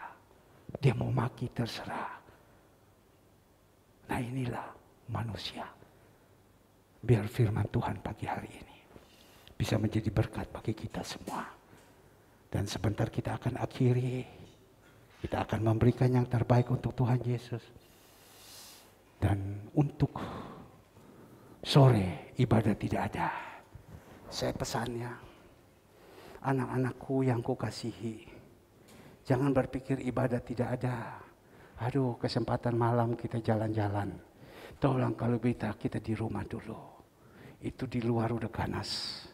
Speaker 1: Dia mau maki terserah. Nah inilah manusia. Biar firman Tuhan pagi hari ini bisa menjadi berkat bagi kita semua. Dan sebentar kita akan akhiri. Kita akan memberikan yang terbaik untuk Tuhan Yesus. Dan untuk sore ibadah tidak ada. Saya pesannya, anak-anakku yang kukasihi, jangan berpikir ibadah tidak ada. Aduh, kesempatan malam kita jalan-jalan. Tolong kalau kita di rumah dulu. Itu di luar udah ganas.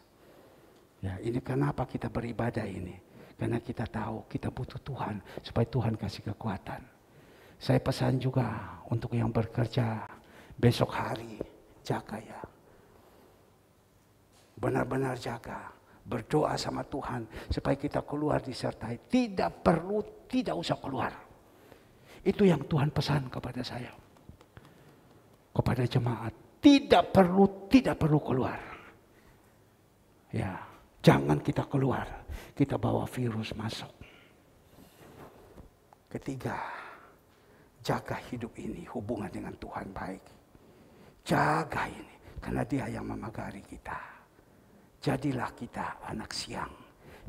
Speaker 1: Ya, ini kenapa kita beribadah ini? Karena kita tahu kita butuh Tuhan supaya Tuhan kasih kekuatan. Saya pesan juga untuk yang bekerja besok hari, jaga ya. Benar-benar jaga. Berdoa sama Tuhan supaya kita keluar disertai. Tidak usah keluar. Itu yang Tuhan pesan kepada saya. Kepada jemaat. Tidak perlu keluar. Ya, jangan kita keluar. Kita bawa virus masuk. Ketiga, jaga hidup ini hubungan dengan Tuhan baik. Jaga ini karena Dia yang memagari kita. Jadilah kita anak siang.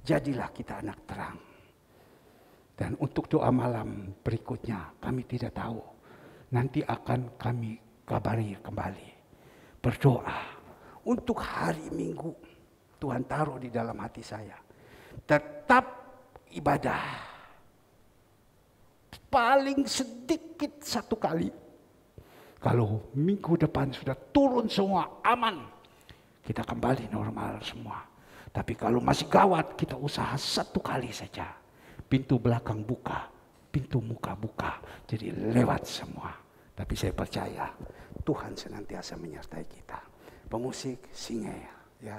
Speaker 1: Jadilah kita anak terang. Dan untuk doa malam berikutnya kami tidak tahu. Nanti akan kami kabari kembali. Berdoa untuk hari Minggu. Tuhan taruh di dalam hati saya. Tetap ibadah. Paling sedikit 1 kali. Kalau minggu depan sudah turun semua aman. Kita kembali normal semua. Tapi kalau masih gawat kita usaha 1 kali saja. Pintu belakang buka. Pintu muka buka. Jadi lewat semua. Tapi saya percaya Tuhan senantiasa menyertai kita. Pemusik, singa ya.